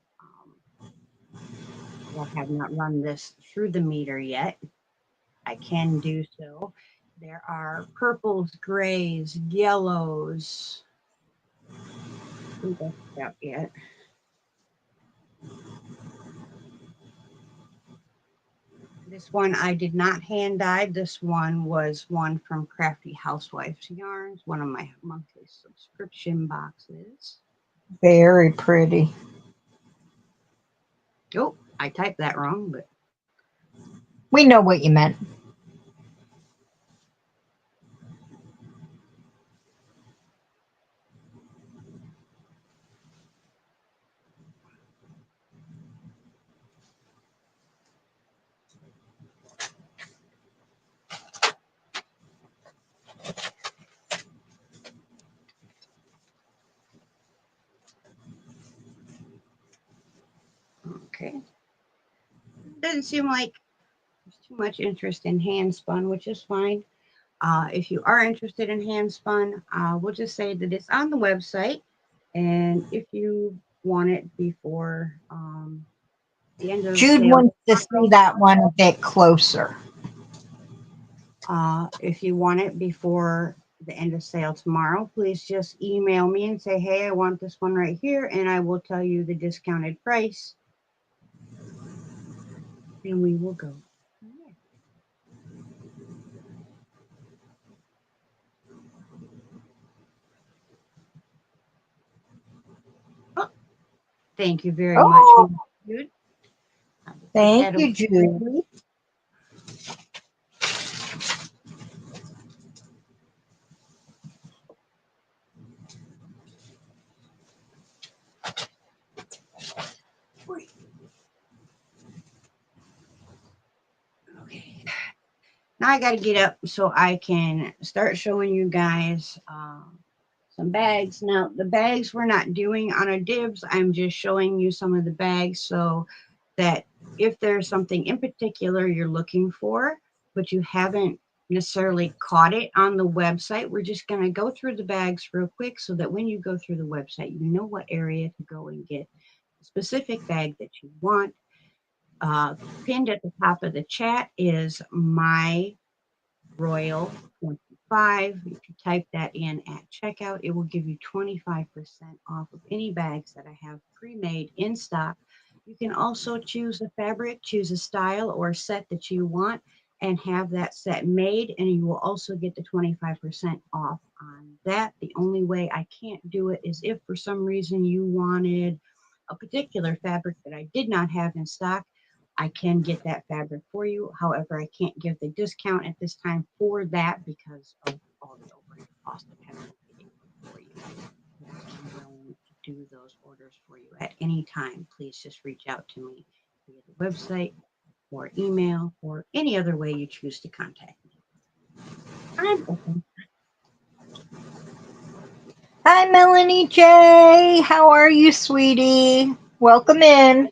I have not run this through the meter yet. I can do so. There are purples, grays, yellows. I think that's about it. This one I did not hand dye. This one was one from Crafty Housewife's Yarns, one of my monthly subscription boxes. Very pretty. Oh, I typed that wrong, but We know what you meant. okay. Doesn't seem like there's too much interest in hand spun, which is fine. If you are interested in hand spun, we'll just say that it's on the website. And if you want it before the end of the Jude sale wants to see that one a bit closer. if you want it before the end of sale tomorrow, please just email me and say, hey, I want this one right here, and I will tell you the discounted price. And we will go from there. Oh, thank you very much, Oh, Jude. Put thank that you, away Jude. quickly. Okay. Now I got to get up so I can start showing you guys some bags. Now, the bags we're not doing on a dibs. I'm just showing you some of the bags so that if there's something in particular you're looking for, but you haven't necessarily caught it on the website, we're just going to go through the bags real quick so that when you go through the website, you know what area to go and get a specific bag that you want. Pinned at the top of the chat is my Royal 25. If you type that in at checkout, it will give you 25% off of any bags that I have pre-made in stock. You can also choose a fabric, choose a style or set that you want, and have that set made, and you will also get the 25% off on that. The only way I can't do it is if for some reason you wanted a particular fabric that I did not have in stock. I can get that fabric for you. However, I can't give the discount at this time for that because of all the overhead costs of having to get it for you. But I'm willing to do those orders for you at any time. Please just reach out to me via the website or email or any other way you choose to contact me. I'm open. Hi, Melanie J. How are you, sweetie? Welcome in.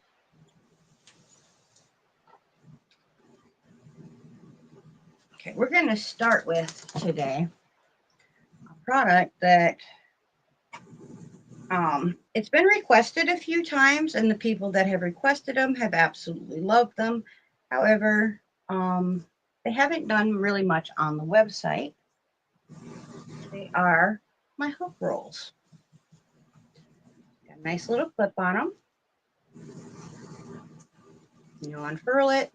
Okay, we're going to start with today a product that it's been requested a few times, and the people that have requested them have absolutely loved them. However, they haven't done really much on the website. They are my hook rolls. Got a nice little clip on them. You unfurl it,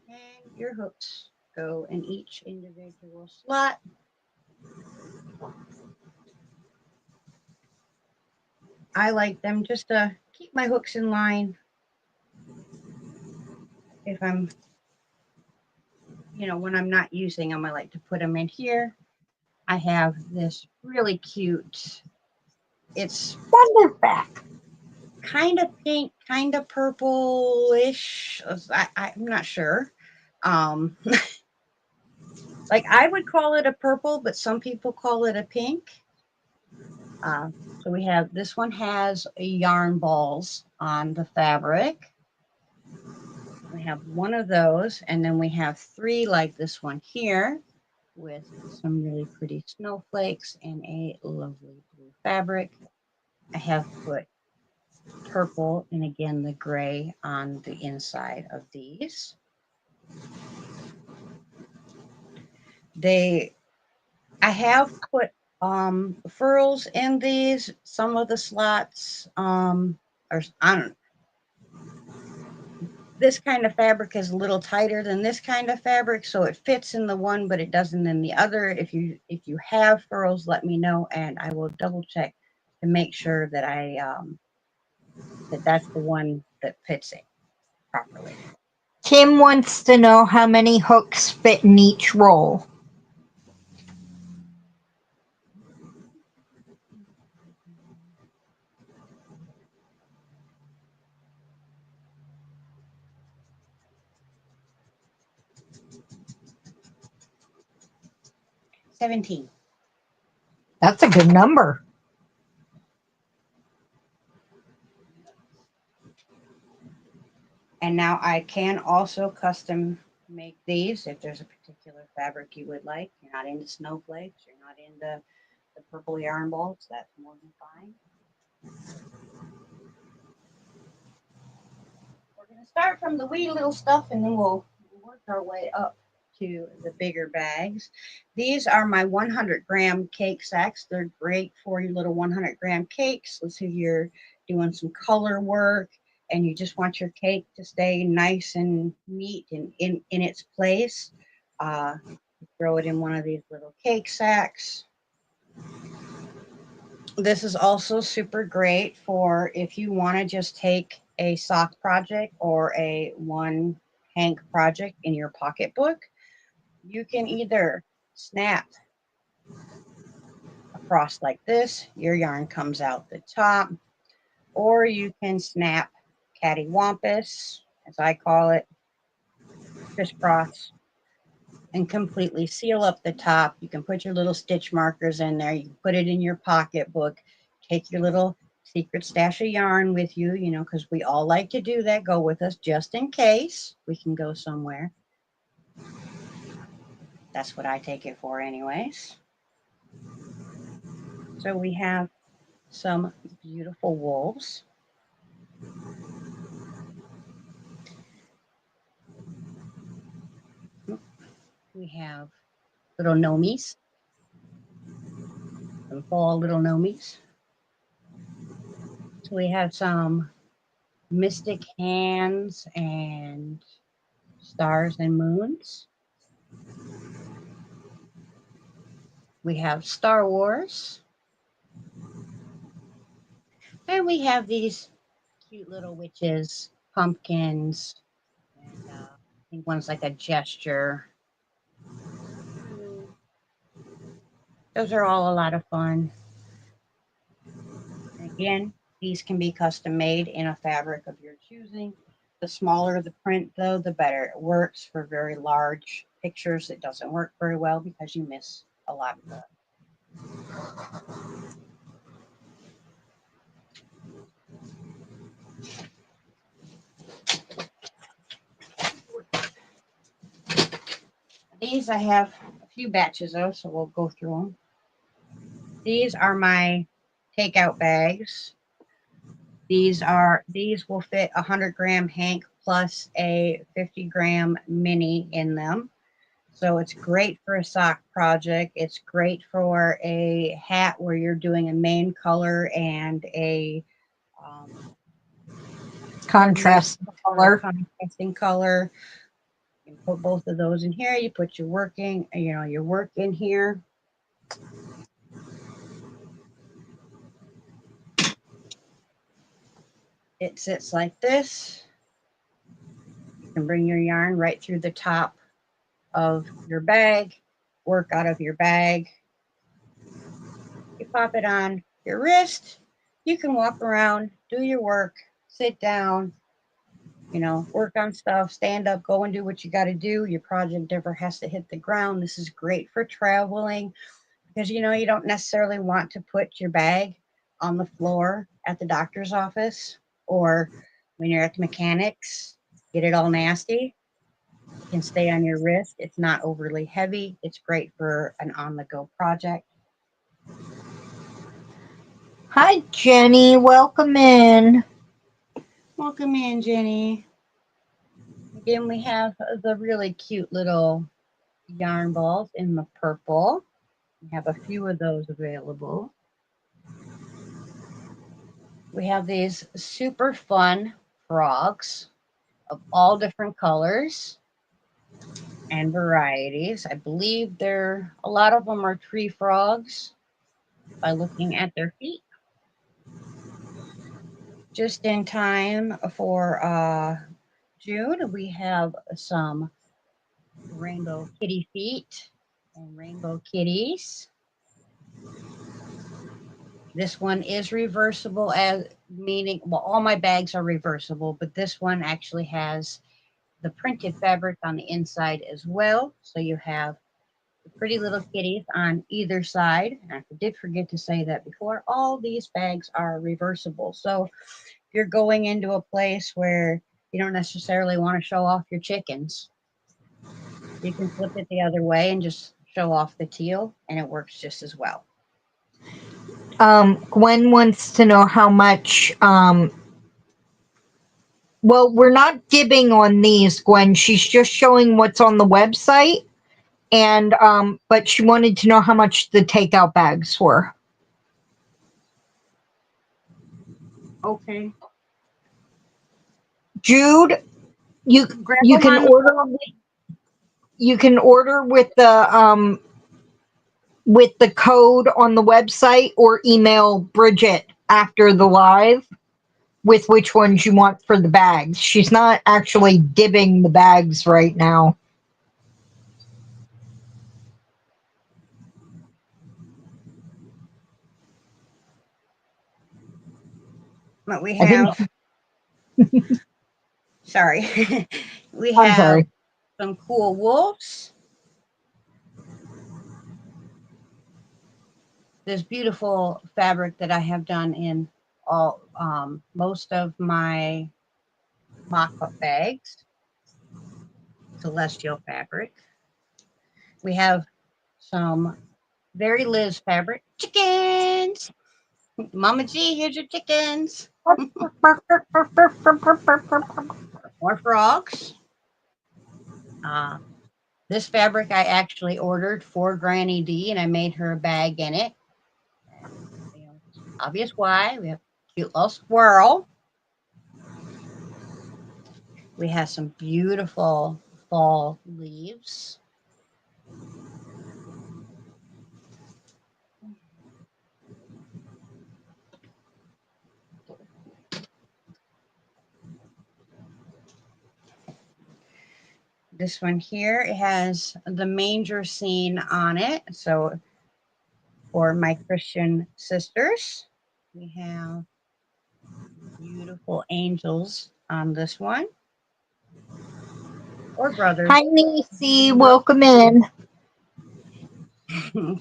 and your hooks go in each individual slot. I like them just to keep my hooks in line. If I'm, when I'm not using them, I like to put them in here. I have this really cute, it's Wonderback. kind of pink, kind of purplish. I'm not sure. Um, like I would call it a purple, but some people call it a pink. So we have, this one has yarn balls on the fabric. We have one of those, and then we have three like this one here with some really pretty snowflakes and a lovely blue fabric. I have put purple and again the gray on the inside of these. I have put furls in these. Some of the slots or I don't know. This kind of fabric is a little tighter than this kind of fabric, so it fits in the one, but it doesn't in the other. If you have furrows, let me know, and I will double check to make sure that that's the one that fits it properly. Kim wants to know how many hooks fit in each roll. $17. That's a good number. And now I can also custom make these if there's a particular fabric you would like. You're not into snowflakes, you're not into the purple yarn balls, that's more than fine. We're going to start from the wee little stuff and then we'll work our way up to the bigger bags. These are my 100-gram cake sacks. They're great for your little 100-gram cakes. Let's say you're doing some color work and you just want your cake to stay nice and neat and in its place. Throw it in one of these little cake sacks. This is also super great for if you want to just take a sock project or a one hank project in your pocketbook. You can either snap across like this, your yarn comes out the top, or you can snap cattywampus, as I call it, crisscross, and completely seal up the top. You can put your little stitch markers in there. You can put it in your pocketbook. Take your little secret stash of yarn with you, because we all like to do that. Go with us just in case we can go somewhere. That's what I take it for anyways. So we have some beautiful wolves. We have little gnomies, some fall little gnomies. So we have some mystic hands and stars and moons. We have Star Wars. And we have these cute little witches, pumpkins, and I think one's like a gesture. Those are all a lot of fun. Again, these can be custom made in a fabric of your choosing. The smaller the print, though, the better it works. For very large pictures, it doesn't work very well because you miss a lot of the. These I have a few batches of, so we'll go through them. These are my takeout bags. These will fit a 100-gram hank plus a 50-gram mini in them. So it's great for a sock project. It's great for a hat where you're doing a main color and a Contrast color. contrasting color. You can put both of those in here. You put your work in here. It sits like this. You can bring your yarn right through the top of your bag, work out of your bag. You pop it on your wrist. You can walk around, do your work, sit down, work on stuff, stand up, go and do what you got to do. Your project never has to hit the ground. This is great for traveling because, you don't necessarily want to put your bag on the floor at the doctor's office or when you're at the mechanics, get it all nasty. It can stay on your wrist. It's not overly heavy. It's great for an on-the-go project. Hi, Jenny. Welcome in. Welcome in, Jenny. Again, we have the really cute little yarn balls in the purple. We have a few of those available. We have these super fun frogs. of all different colors and varieties. I believe a lot of them are tree frogs by looking at their feet. Just in time for June, we have some rainbow kitty feet and rainbow kitties. This one is reversible, as meaning, well, all my bags are reversible, but this one actually has the printed fabric on the inside as well. So you have the pretty little kitties on either side. And I did forget to say that before. All these bags are reversible. So if you're going into a place where you don't necessarily want to show off your chickens, you can flip it the other way and just show off the teal, and it works just as well. Gwen wants to know how much. Well, we're not gibbing on these, Gwen. She's just showing what's on the website, and but she wanted to know how much the takeout bags were. Okay. Jude, you Grab you them can on. order with the code on the website, or email Bridget after the live with which ones you want for the bags. She's not actually dibbing the bags right now. But we I think. have, sorry, we I'm have sorry. some cool wolves. This beautiful fabric that I have done in all most of my mock-up bags, celestial fabric. We have some very Liz fabric chickens. Mama G, here's your chickens. More frogs. Uh, this fabric I actually ordered for Granny D, and I made her a bag in it. You know, obvious why. We have a cute little squirrel. We have some beautiful fall leaves. This one here, it has the manger scene on it. So for my Christian sisters, we have beautiful angels on this one. Or brothers. Hi, Nisi. Welcome in.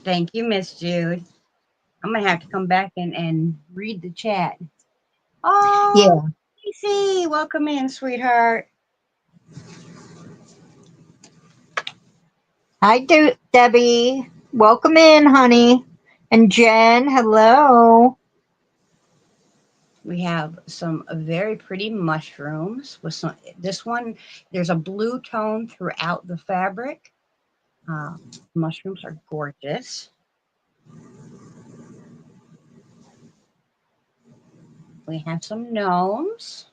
Thank you, Miss Jude. I'm going to have to come back and read the chat. Oh, Yeah. Casey, welcome in, sweetheart. Hi, Debbie. Welcome in, honey. And Jen, hello. We have some very pretty mushrooms with some. This one, there's a blue tone throughout the fabric. Mushrooms are gorgeous. We have some gnomes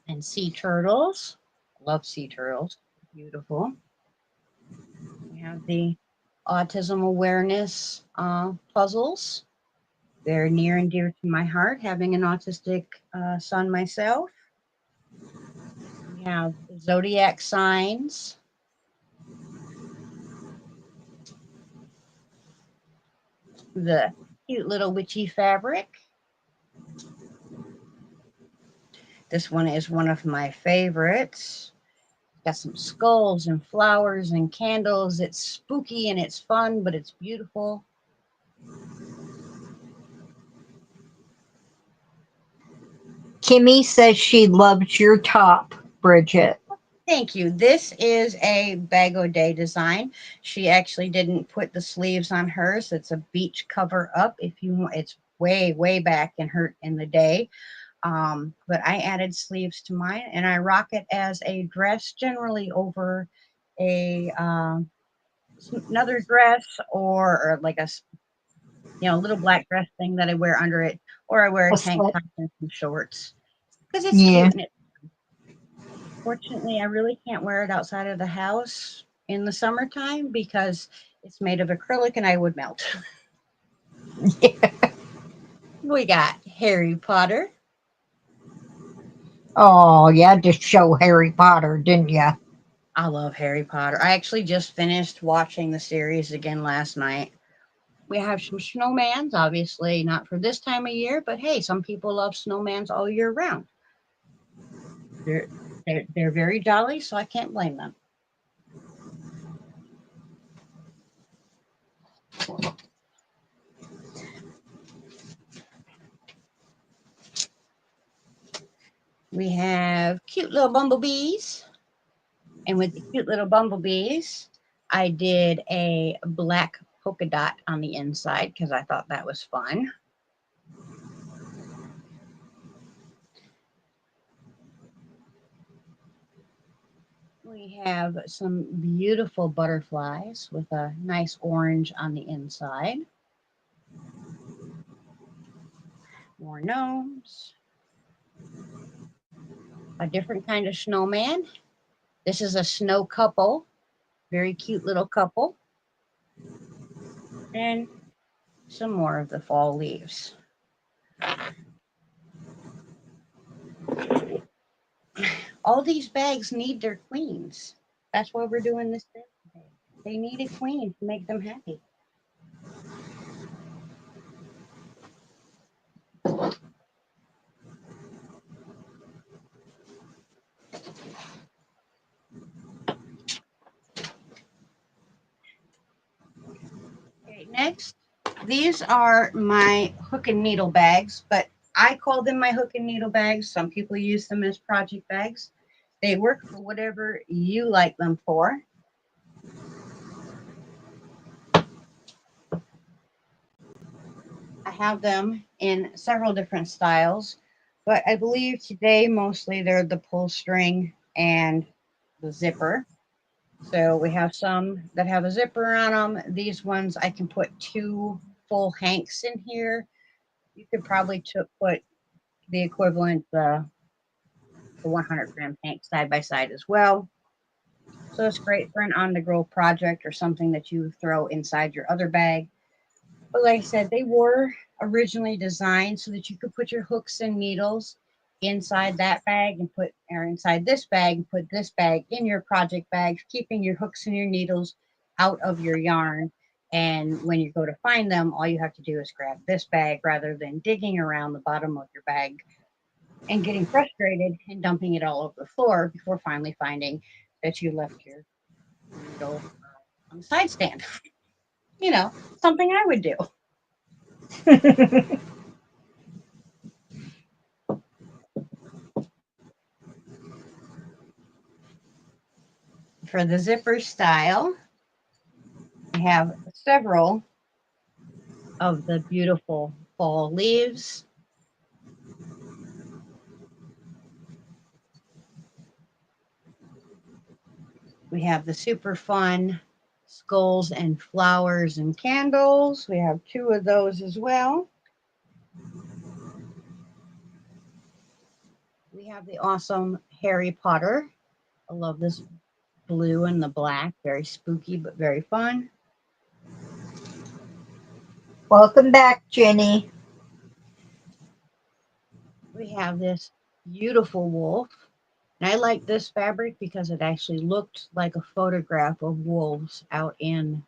and sea turtles. Love sea turtles. Beautiful. We have the autism awareness puzzles. They're near and dear to my heart, having an autistic son myself. We have zodiac signs. The cute little witchy fabric. This one is one of my favorites. Got some skulls and flowers and candles. It's spooky and it's fun, but it's beautiful. Kimmy says she loves your top, Bridget. Thank you. This is a Bag O' Day design. She actually didn't put the sleeves on hers. It's a beach cover up. If you want, it's way back in the day. But I added sleeves to mine, and I rock it as a dress, generally over a another dress, or like a little black dress thing that I wear under it, or I wear a A tank sweat. top and some shorts because it's Yeah. cute. And fortunately, I really can't wear it outside of the house in the summertime because it's made of acrylic and I would melt. We got Harry Potter. Oh, you had to show Harry Potter, didn't you? I love Harry Potter. I actually just finished watching the series again last night. We have some snowmans, obviously not for this time of year, but hey, some people love snowmans all year round. They're they're very jolly, so I can't blame them. We have cute little bumblebees, and with the cute little bumblebees, I did a black polka dot on the inside because I thought that was fun. We have some beautiful butterflies with a nice orange on the inside. More gnomes. A different kind of snowman. This is a snow couple. Very cute little couple. And some more of the fall leaves. All these bags need their queens. That's why we're doing this thing today. They need a queen to make them happy. Okay, next, these are my hook and needle bags, but I call them my hook and needle bags. Some people use them as project bags. They work for whatever you like them for. I have them in several different styles, but I believe today mostly they're the pull string and the zipper. So we have some that have a zipper on them. These ones I can put 2 full hanks in here. You could probably put the equivalent, the 100-gram hank side by side as well. So it's great for an on-the-go project or something that you throw inside your other bag. But like I said, they were originally designed so that you could put your hooks and needles inside that bag and or inside this bag and put this bag in your project bag, keeping your hooks and your needles out of your yarn. And when you go to find them, all you have to do is grab this bag rather than digging around the bottom of your bag and getting frustrated and dumping it all over the floor before finally finding that you left your needle on the side stand. You know, something I would do. For the zipper style, I have several of the beautiful fall leaves. We have the super fun skulls and flowers and candles. We have 2 of those as well. We have the awesome Harry Potter. I love this blue and the black. Very spooky, but very fun. Welcome back, Jenny. We have this beautiful wolf. And I like this fabric because it actually looked like a photograph of wolves out in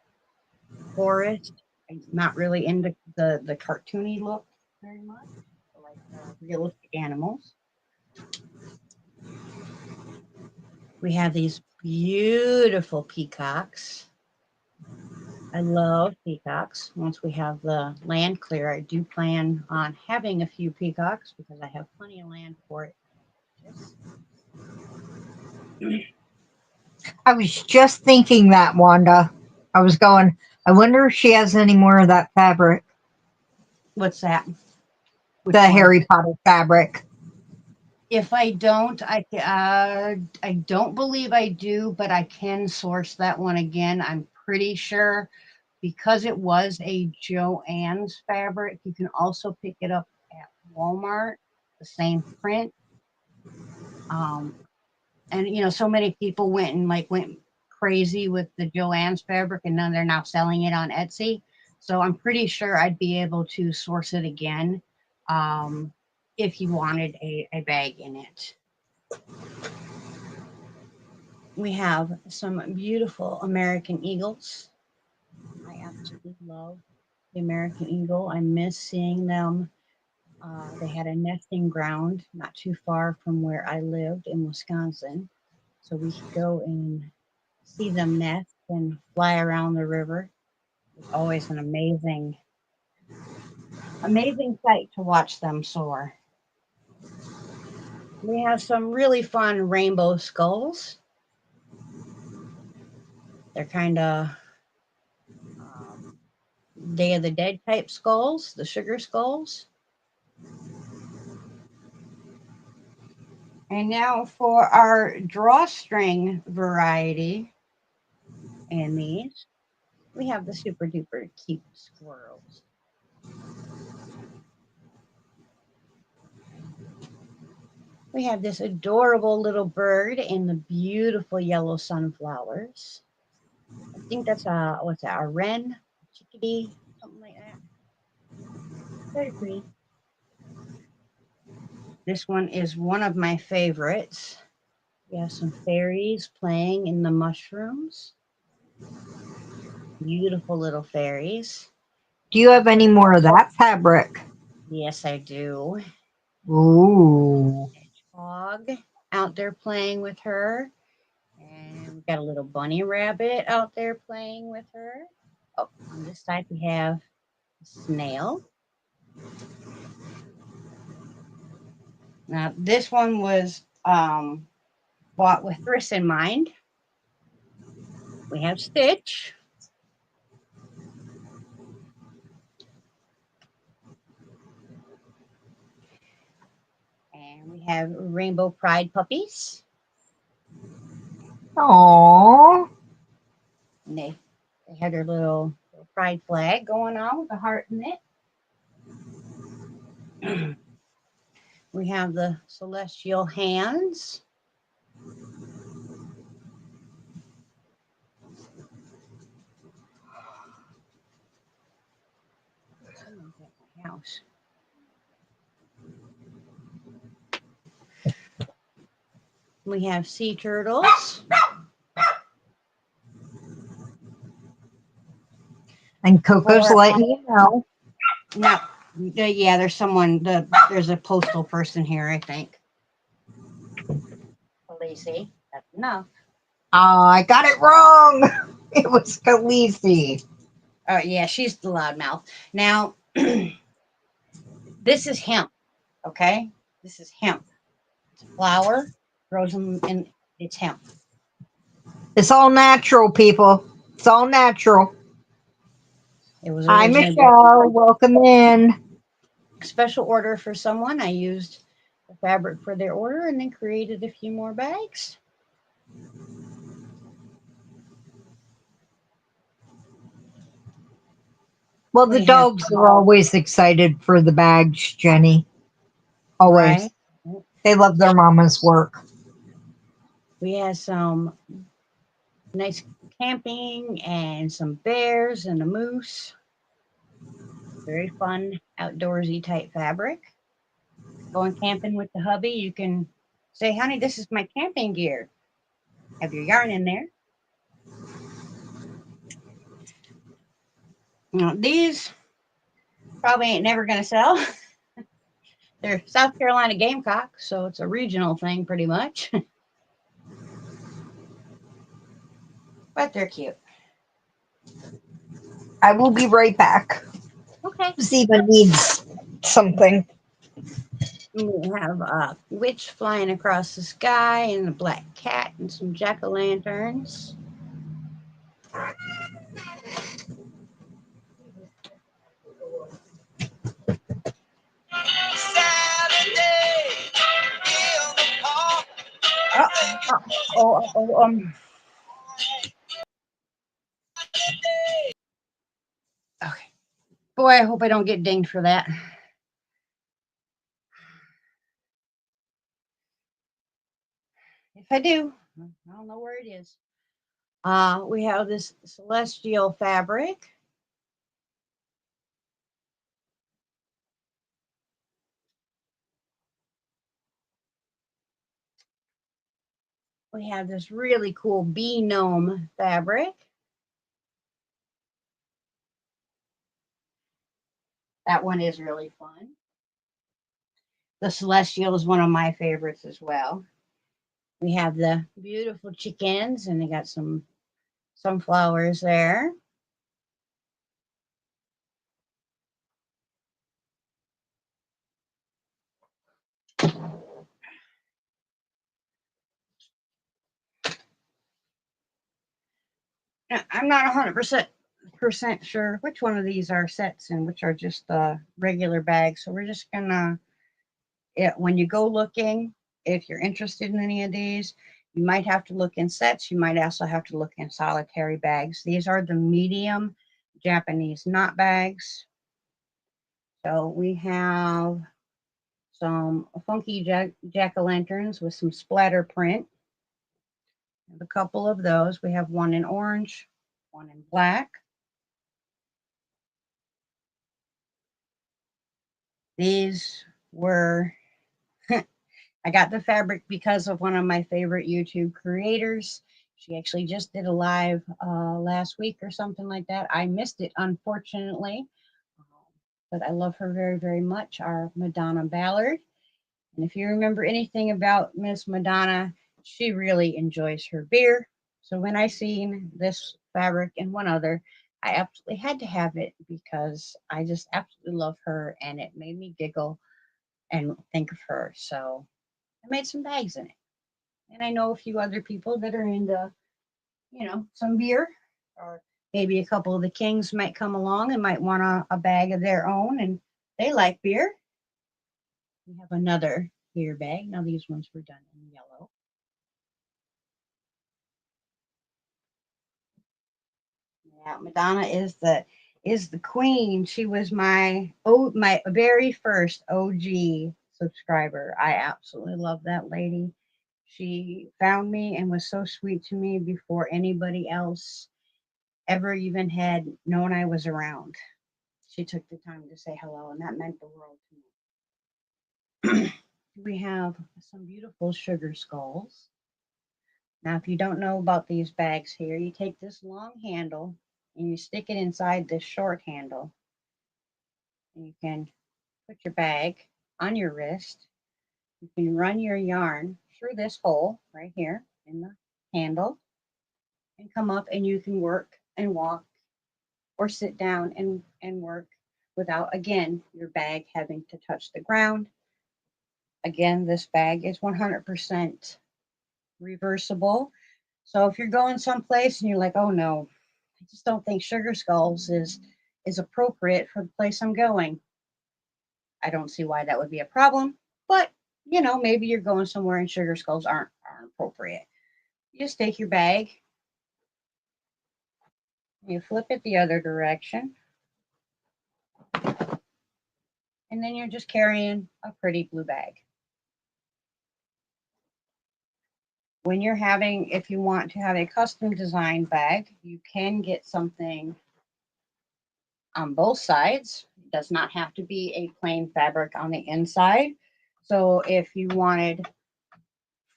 forest. I'm not really into the cartoony look very much. I like realistic animals. We have these beautiful peacocks. I love peacocks. Once we have the land clear, I do plan on having a few peacocks because I have plenty of land for it. I was just thinking that, Wanda. I was going, I wonder if she has any more of that fabric, What's that? Which the one? Harry Potter fabric. If I don't, I don't believe I do, but I can source that one again. I'm pretty sure because it was a Joann's fabric. You can also pick it up at Walmart, the same print. And you know, so many people went crazy with the Joann's fabric, and then they're now selling it on Etsy. So I'm pretty sure I'd be able to source it again if you wanted a bag in it. We have some beautiful American Eagles. I absolutely love the American Eagle. I miss seeing them. They had a nesting ground not too far from where I lived in Wisconsin. So we could go and see them nest and fly around the river. It's always an amazing sight to watch them soar. We have some really fun rainbow skulls. They're kind of Day of the Dead type skulls, the sugar skulls. And now for our drawstring variety in these, we have the super duper cute squirrels. We have this adorable little bird and the beautiful yellow sunflowers. I think that's what's that, a wren, chickadee, something like that. Very pretty. This one is one of my favorites. We have some fairies playing in the mushrooms. Beautiful little fairies. Do you have any more of that fabric? Yes, I do. Ooh. Hedgehog out there playing with her. And we've got a little bunny rabbit out there playing with her. Oh, on this side we have a snail. Now, this one was bought with thrift in mind. We have Stitch. And we have Rainbow Pride puppies. Aww. And they had their little pride flag going on with a heart in it. We have the celestial hands. Someone's at my house. We have sea turtles. And Coco's Or, letting you know. no, yeah, there's someone, there's a postal person here, I think. Lacey, that's enough. I got it wrong. It was Khaleesi. Oh, yeah, she's the loudmouth. Now, this is hemp, okay? This is hemp. It's a flower, grows in it's hemp. It's all natural, people. It's all natural. It was Hi, originally Michelle. Welcome in. a special order for someone. I used the fabric for their order and then created a few more bags. Well, the We have, dogs are always excited for the bags, Jenny. Always. right? They love their mama's work. We had some nice camping and some bears and a moose. Very fun, outdoorsy type fabric. Going camping with the hubby, you can say, honey, this is my camping gear. Have your yarn in there. Now, these probably ain't never going to sell. They're South Carolina Gamecock, so it's a regional thing pretty much. But they're cute. I will be right back. Okay. Ziva needs something. We have a witch flying across the sky and a black cat and some jack-o'-lanterns. Oh, okay. Boy, I hope I don't get dinged for that. I do. I don't know where it is. We have this celestial fabric. We have this really cool bee gnome fabric. That one is really fun. The celestial is one of my favorites as well. We have the beautiful chickens, and they got some flowers there. Now, I'm not 100% sure which one of these are sets and which are just the regular bags. So we're just gonna, when you go looking, if you're interested in any of these, you might have to look in sets. You might also have to look in solitary bags. These are the medium Japanese knot bags. So we have some funky jack-o'-lanterns with some splatter print. A couple of those. We have one in orange, one in black. These were, I got the fabric because of one of my favorite YouTube creators. She actually just did a live last week or something like that. I missed it, unfortunately, but I love her very, very much, our Madonna Ballard. And if you remember anything about Miss Madonna, she really enjoys her beer. So when I seen this fabric and one other, I absolutely had to have it because I just absolutely love her, and it made me giggle and think of her. So I made some bags in it. And I know a few other people that are into, some beer, or maybe a couple of the kings might come along and might want a bag of their own, and they like beer. We have another beer bag. Now these ones were done in yellow. Yeah, Madonna is the queen. She was my very first OG subscriber. I absolutely love that lady. She found me and was so sweet to me before anybody else ever even had known I was around. She took the time to say hello, and that meant the world to me. We have some beautiful sugar skulls. Now, if you don't know about these bags here, you take this long handle and you stick it inside this short handle. And you can put your bag on your wrist. You can run your yarn through this hole right here in the handle and come up, and you can work and walk or sit down and work without, again, your bag having to touch the ground. Again, this bag is 100% reversible. So if you're going someplace and you're like, oh no, I just don't think sugar skulls is appropriate for the place I'm going, I don't see why that would be a problem. But maybe you're going somewhere and sugar skulls aren't appropriate. You just take your bag, you flip it the other direction, and then you're just carrying a pretty blue bag. If you want to have a custom designed bag, you can get something on both sides. It does not have to be a plain fabric on the inside. So if you wanted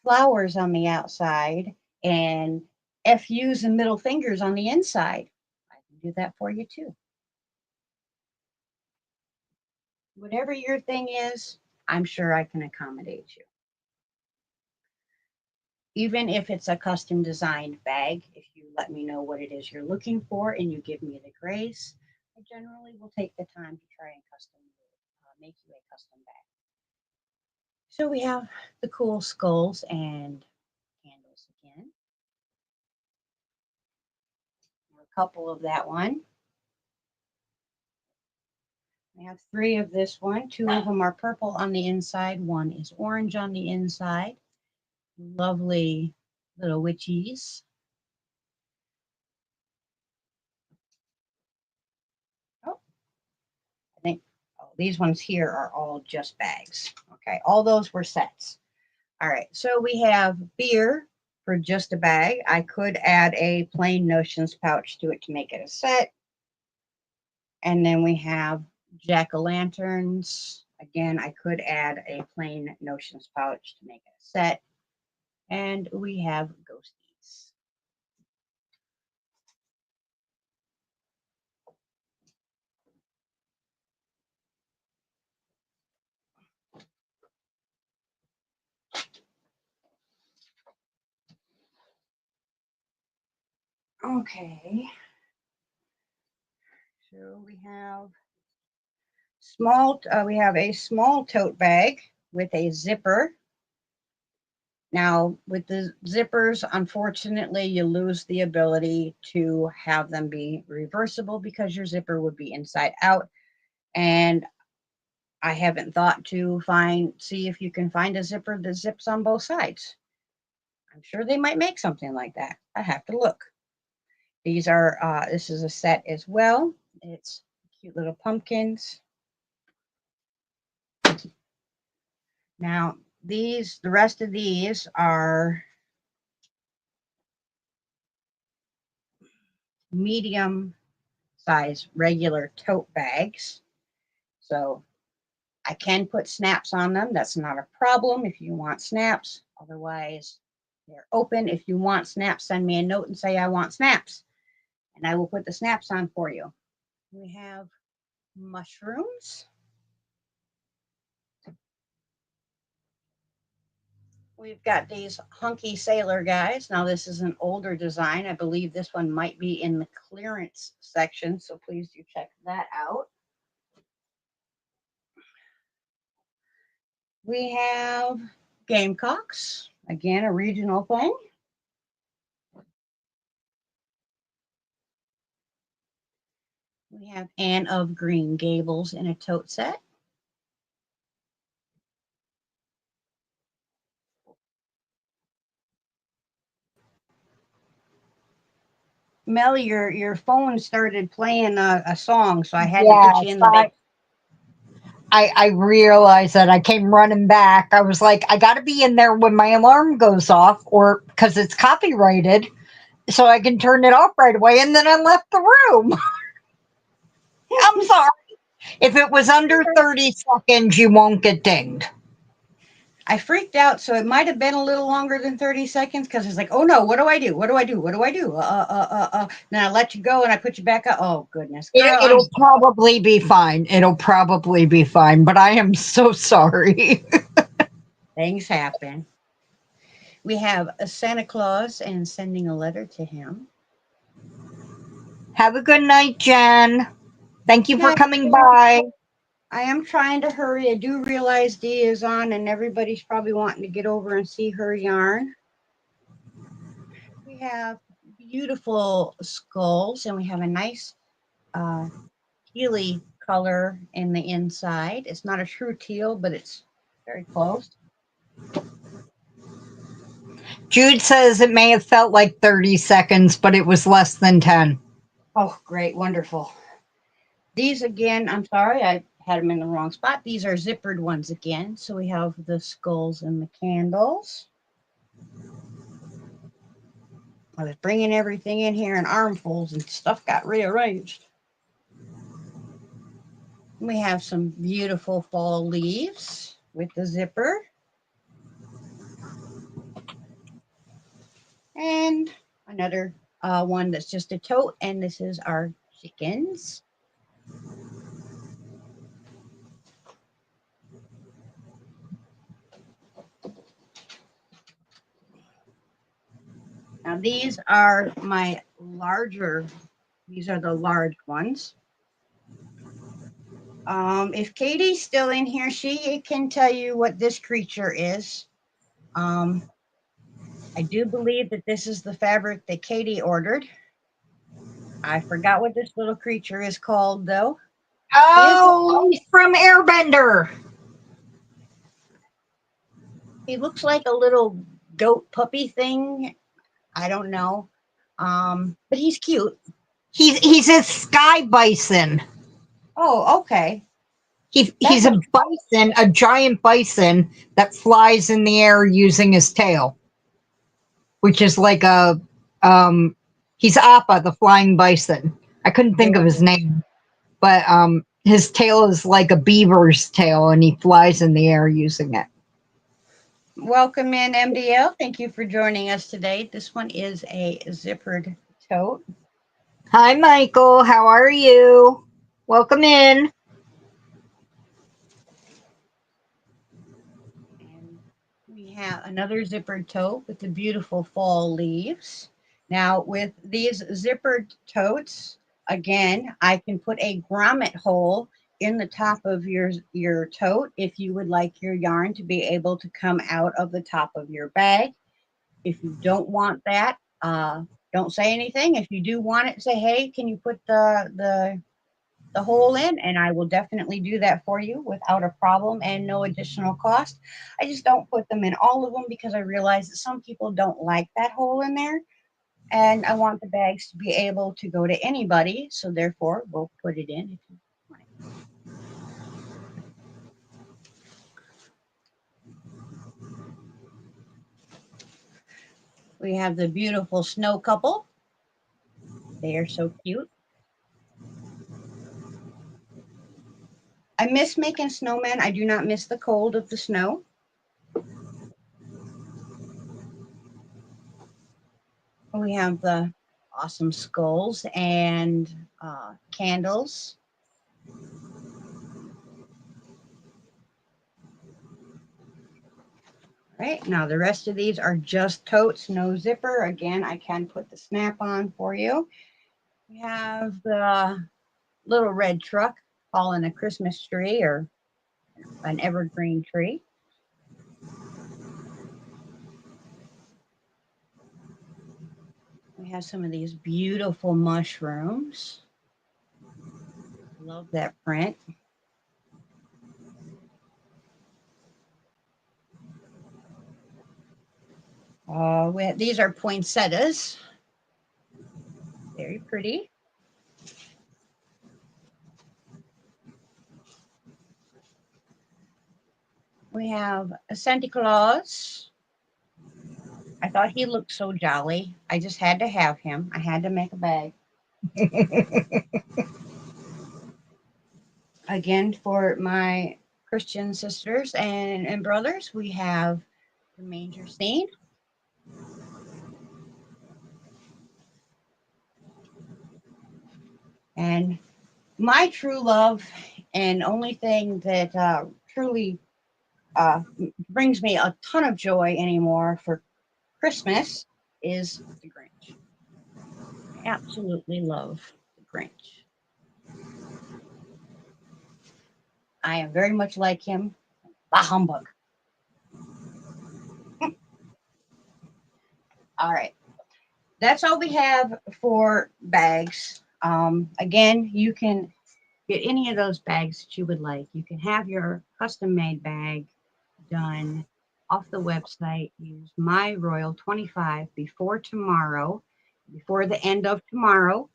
flowers on the outside and FUs and middle fingers on the inside, I can do that for you too. Whatever your thing is, I'm sure I can accommodate you. Even if it's a custom designed bag, if you let me know what it is you're looking for and you give me the grace, I generally will take the time to try and make you a custom bag. So we have the cool skulls and candles again. A couple of that one. I have 3 of this one. 2 of them are purple on the inside. 1 is orange on the inside. Lovely little witchies. Oh, I think these ones here are all just bags. Okay, all those were sets. All right, so we have beer for just a bag. I could add a plain notions pouch to it to make it a set. And then we have jack-o'-lanterns. Again, I could add a plain notions pouch to make it a set. And we have ghosties. Okay. So we have we have a small tote bag with a zipper. Now, with the zippers, unfortunately, you lose the ability to have them be reversible because your zipper would be inside out. And I haven't thought to see if you can find a zipper that zips on both sides. I'm sure they might make something like that. I have to look. These are, this is a set as well. It's cute little pumpkins. Now, the rest of these are medium size regular tote bags. So I can put snaps on them. That's not a problem if you want snaps. Otherwise, they're open. If you want snaps, send me a note and say I want snaps, and I will put the snaps on for you. We have mushrooms. We've got these hunky sailor guys. Now, this is an older design. I believe this one might be in the clearance section, so please do check that out. We have gamecocks, again, a regional thing. We have Anne of Green Gables in a tote set. Mel, your phone started playing a song, so I had to get you Yes, in the base. I realized that. I came running back. I was like, I got to be in there when my alarm goes off, or because it's copyrighted, so I can turn it off right away. And then I left the room. I'm sorry. If it was under 30 seconds, you won't get dinged. I freaked out, so it might have been a little longer than 30 seconds because it's like, oh no, what do I do? What do I do? What do I do? Then I let you go and I put you back up. Oh goodness, girl, It'll probably be fine. It'll probably be fine, but I am so sorry. things happen. We have a Santa Claus and sending a letter to him. Have a good night, Jen. Thank you for Night. coming by. I am trying to hurry. I do realize Dee is on and everybody's probably wanting to get over and see her yarn. We have beautiful skulls and we have a nice tealy color in the inside. It's not a true teal, but it's very close. Jude says it may have felt like 30 seconds, but it was less than 10. Oh, great. Wonderful. These again, I'm sorry, I had them in the wrong spot. These are zippered ones again. So we have the skulls and the candles. I was bringing everything in here in armfuls and stuff got rearranged. We have some beautiful fall leaves with the zipper. And another one that's just a tote. And this is our chickens. Now these are my larger, these are the large ones. If Katie's still in here, she can tell you what this creature is. I do believe that this is the fabric that Katie ordered. I forgot what this little creature is called, though. Oh, he's from Airbender. He looks like a little goat puppy thing. I don't know. But he's cute. He's a sky bison. Oh, okay. He's a bison, a giant bison that flies in the air using his tail, which is like a he's Appa, the flying bison. I couldn't think of his name, but his tail is like a beaver's tail, and he flies in the air using it. Welcome in, MDL. Thank you for joining us today. This one is a zippered tote. Hi, Michael. How are you? Welcome in. And we have another zippered tote with the beautiful fall leaves. Now, with these zippered totes, again, I can put a grommet hole in the top of your tote if you would like your yarn to be able to come out of the top of your bag. If you don't want that, don't say anything. If you do want it, say, hey, can you put the hole in? And I will definitely do that for you without a problem and no additional cost. I just don't put them in all of them because I realize that some people don't like that hole in there. And I want the bags to be able to go to anybody. So therefore, we'll put it in if you want it. We have the beautiful snow couple. They are so cute. I miss making snowmen. I do not miss the cold of the snow. We have the awesome skulls and candles. Right, now the rest of these are just totes, no zipper. Again, I can put the snap on for you. We have the little red truck hauling a Christmas tree or an evergreen tree. We have some of these beautiful mushrooms. Love that print. These are poinsettias. Very pretty. We have a Santa Claus. I thought he looked so jolly. I just had to have him. I had to make a bag. Again, for my Christian sisters and brothers, we have the manger scene. And my true love and only thing that truly brings me a ton of joy anymore for Christmas is the Grinch. I absolutely love the Grinch. I am very much like him. Bah humbug. All right. That's all we have for bags. Again, you can get any of those bags that you would like. You can have your custom made bag done off the website. Use my Royal 25 before the end of tomorrow,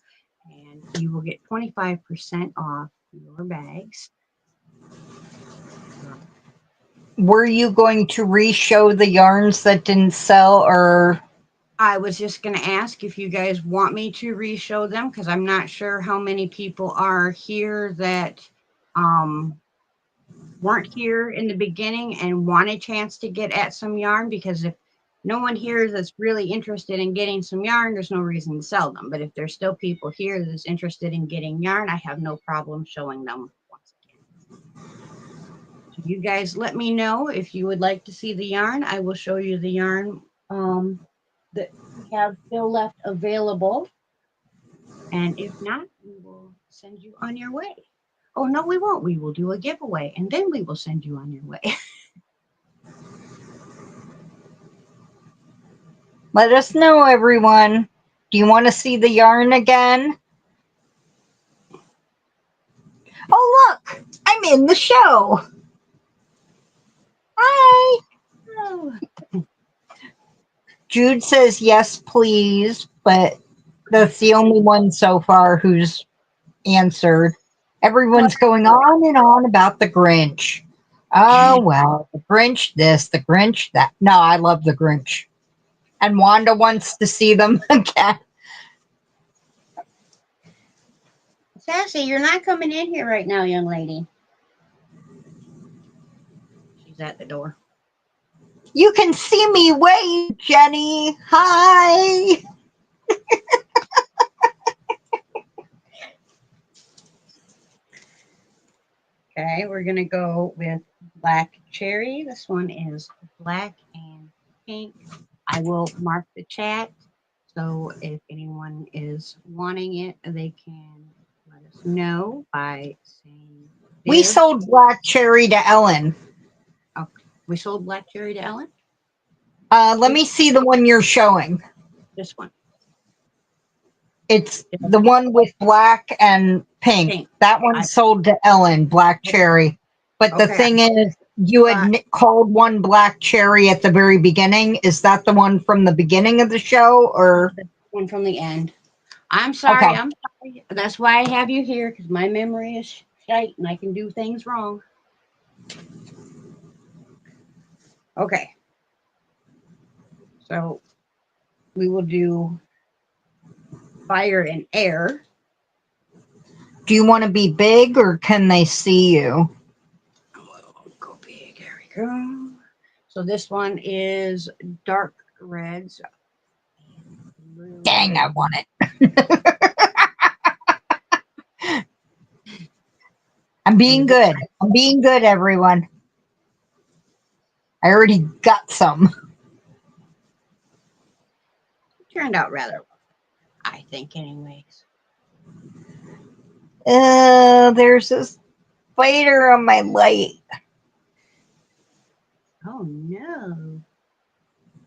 and you will get 25% off your bags. Were you going to re-show the yarns that didn't sell, or? I was just going to ask if you guys want me to re-show them, because I'm not sure how many people are here that weren't here in the beginning and want a chance to get at some yarn, because if no one here that's really interested in getting some yarn, there's no reason to sell them. But if there's still people here that's interested in getting yarn, I have no problem showing them once again. So you guys let me know if you would like to see the yarn. I will show you the yarn that we have still left available. And if not, we will send you on your way. Oh, no, we won't. We will do a giveaway, and then we will send you on your way. Let us know, everyone. Do you want to see the yarn again? Oh, look! I'm in the show! Hi! Oh. Jude says yes, please, but that's the only one so far who's answered. Everyone's going on and on about the Grinch. Oh, well, the Grinch this, the Grinch that. No, I love the Grinch. And Wanda wants to see them again. Sassy, you're not coming in here right now, young lady. She's at the door. You can see me wave, Jenny. Hi. Okay, we're going to go with black cherry. This one is black and pink. I will mark the chat. So if anyone is wanting it, they can let us know by saying. We sold black cherry to Ellen. Okay. We sold black cherry to Ellen? Let me see the one you're showing. This one. It's the one with black and pink. That one sold to Ellen, black cherry. But the thing is, you had called one black cherry at the very beginning. Is that the one from the beginning of the show, or the one from the end? I'm sorry. Okay. I'm sorry. That's why I have you here, because my memory is shite and I can do things wrong. Okay. So we will do fire and air. do you want to be big, or can they see you? We'll go big. There we go. So this one is dark reds. Dang, I want it. I'm being good. I'm being good, everyone. I already got some. Turned out rather well, I think, anyways. There's a spider on my light. Oh no.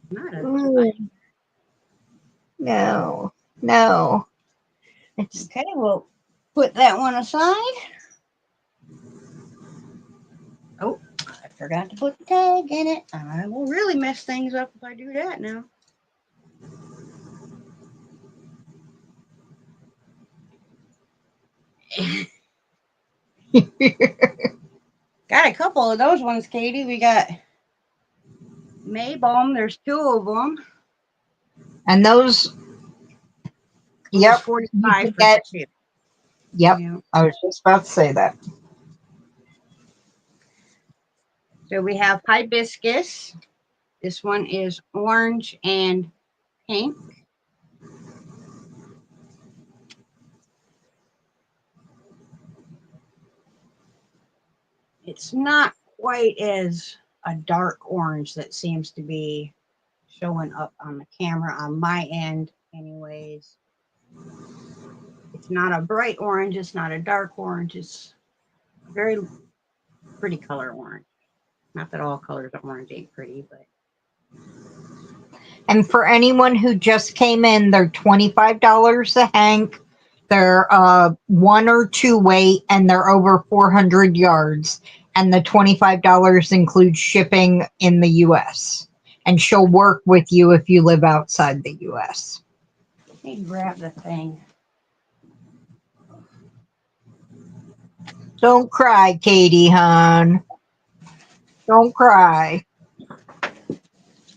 Not a Ooh. No. No. It's okay, we'll put that one aside. Oh, I forgot to put the tag in it. I will really mess things up if I do that now. Got a couple of those ones, Katie. We got Maybalm. There's 2 of them. And those, yep, 45 for get, 2. Yep, Yeah. I was just about to say that. So we have hibiscus. This one is orange and pink. It's not quite as a dark orange that seems to be showing up on the camera on my end anyways. It's not a bright orange. It's not a dark orange. It's a very pretty color orange. Not that all colors of orange ain't pretty, but. And for anyone who just came in, they're $25 a hank. They're 1 or 2 weight, and they're over 400 yards. And the $25 includes shipping in the U.S. And she'll work with you if you live outside the U.S. Let me grab the thing. Don't cry, Katie, hon. Don't cry.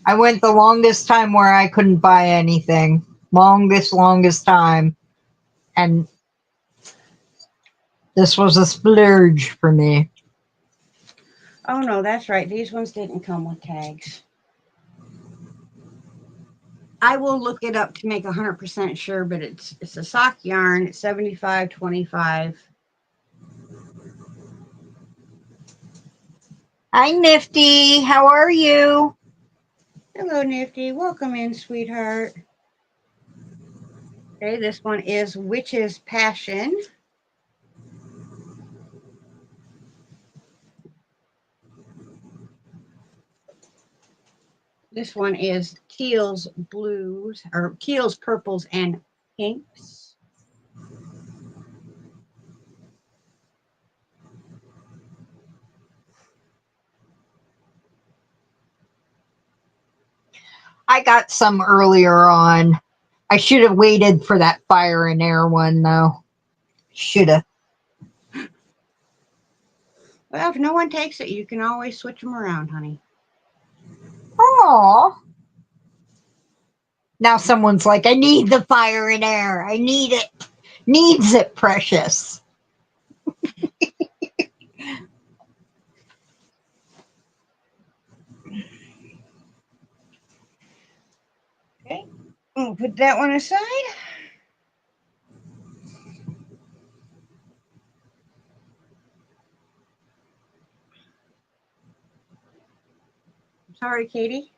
I went the longest time where I couldn't buy anything. Longest time. And this was a splurge for me. Oh, no, that's right. These ones didn't come with tags. I will look it up to make 100% sure, but it's a sock yarn. It's $75.25. Hi, Nifty. How are you? Hello, Nifty. Welcome in, sweetheart. Okay, this one is Witch's Passion. This one is Teal's Blues, or Teal's Purples and Pinks. I got some earlier on. I should have waited for that fire and air one, though. Should have. Well, if no one takes it, you can always switch them around, honey. Aw. Now someone's like, I need the fire and air. I need it. Needs it, precious. Okay, we'll put that one aside. Sorry, Katie.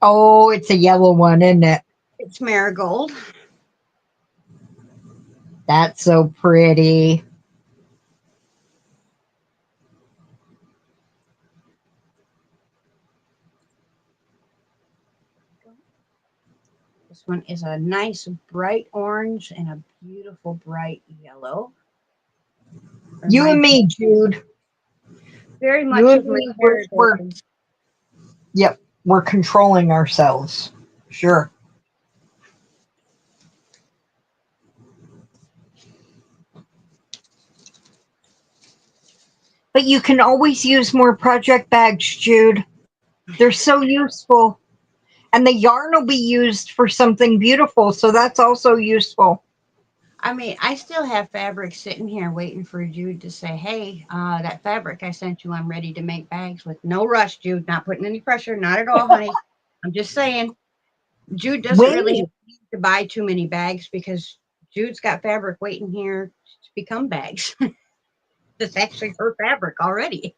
Oh, it's a yellow one, isn't it? It's marigold. That's so pretty. This one is a nice bright orange and a beautiful bright yellow. You and Reminds me, Jude. very You much and of my me, we're marigold. yep, we're controlling ourselves. Sure. But you can always use more project bags, Jude. They're so useful. And the yarn will be used for something beautiful, so that's also useful. I mean, I still have fabric sitting here waiting for Jude to say, hey, that fabric I sent you, I'm ready to make bags with. No rush, Jude. Not putting any pressure. Not at all, honey. I'm just saying. Jude doesn't really Wait, need to buy too many bags because Jude's got fabric waiting here to become bags. It's actually her fabric already.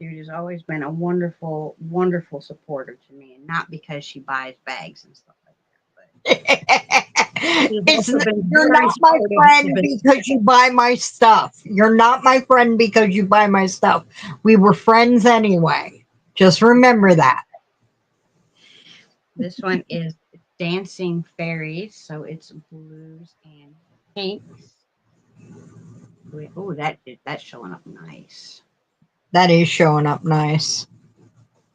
Jude has always been a wonderful, wonderful supporter to me, and not because she buys bags and stuff like that. But she's it's also been you're very not my supportive of friend us. because you buy my stuff. You're not my friend because you buy my stuff. We were friends anyway. Just remember that. This one is Dancing Fairies, so it's blues and pinks. Oh, that's showing up nice. That is showing up nice.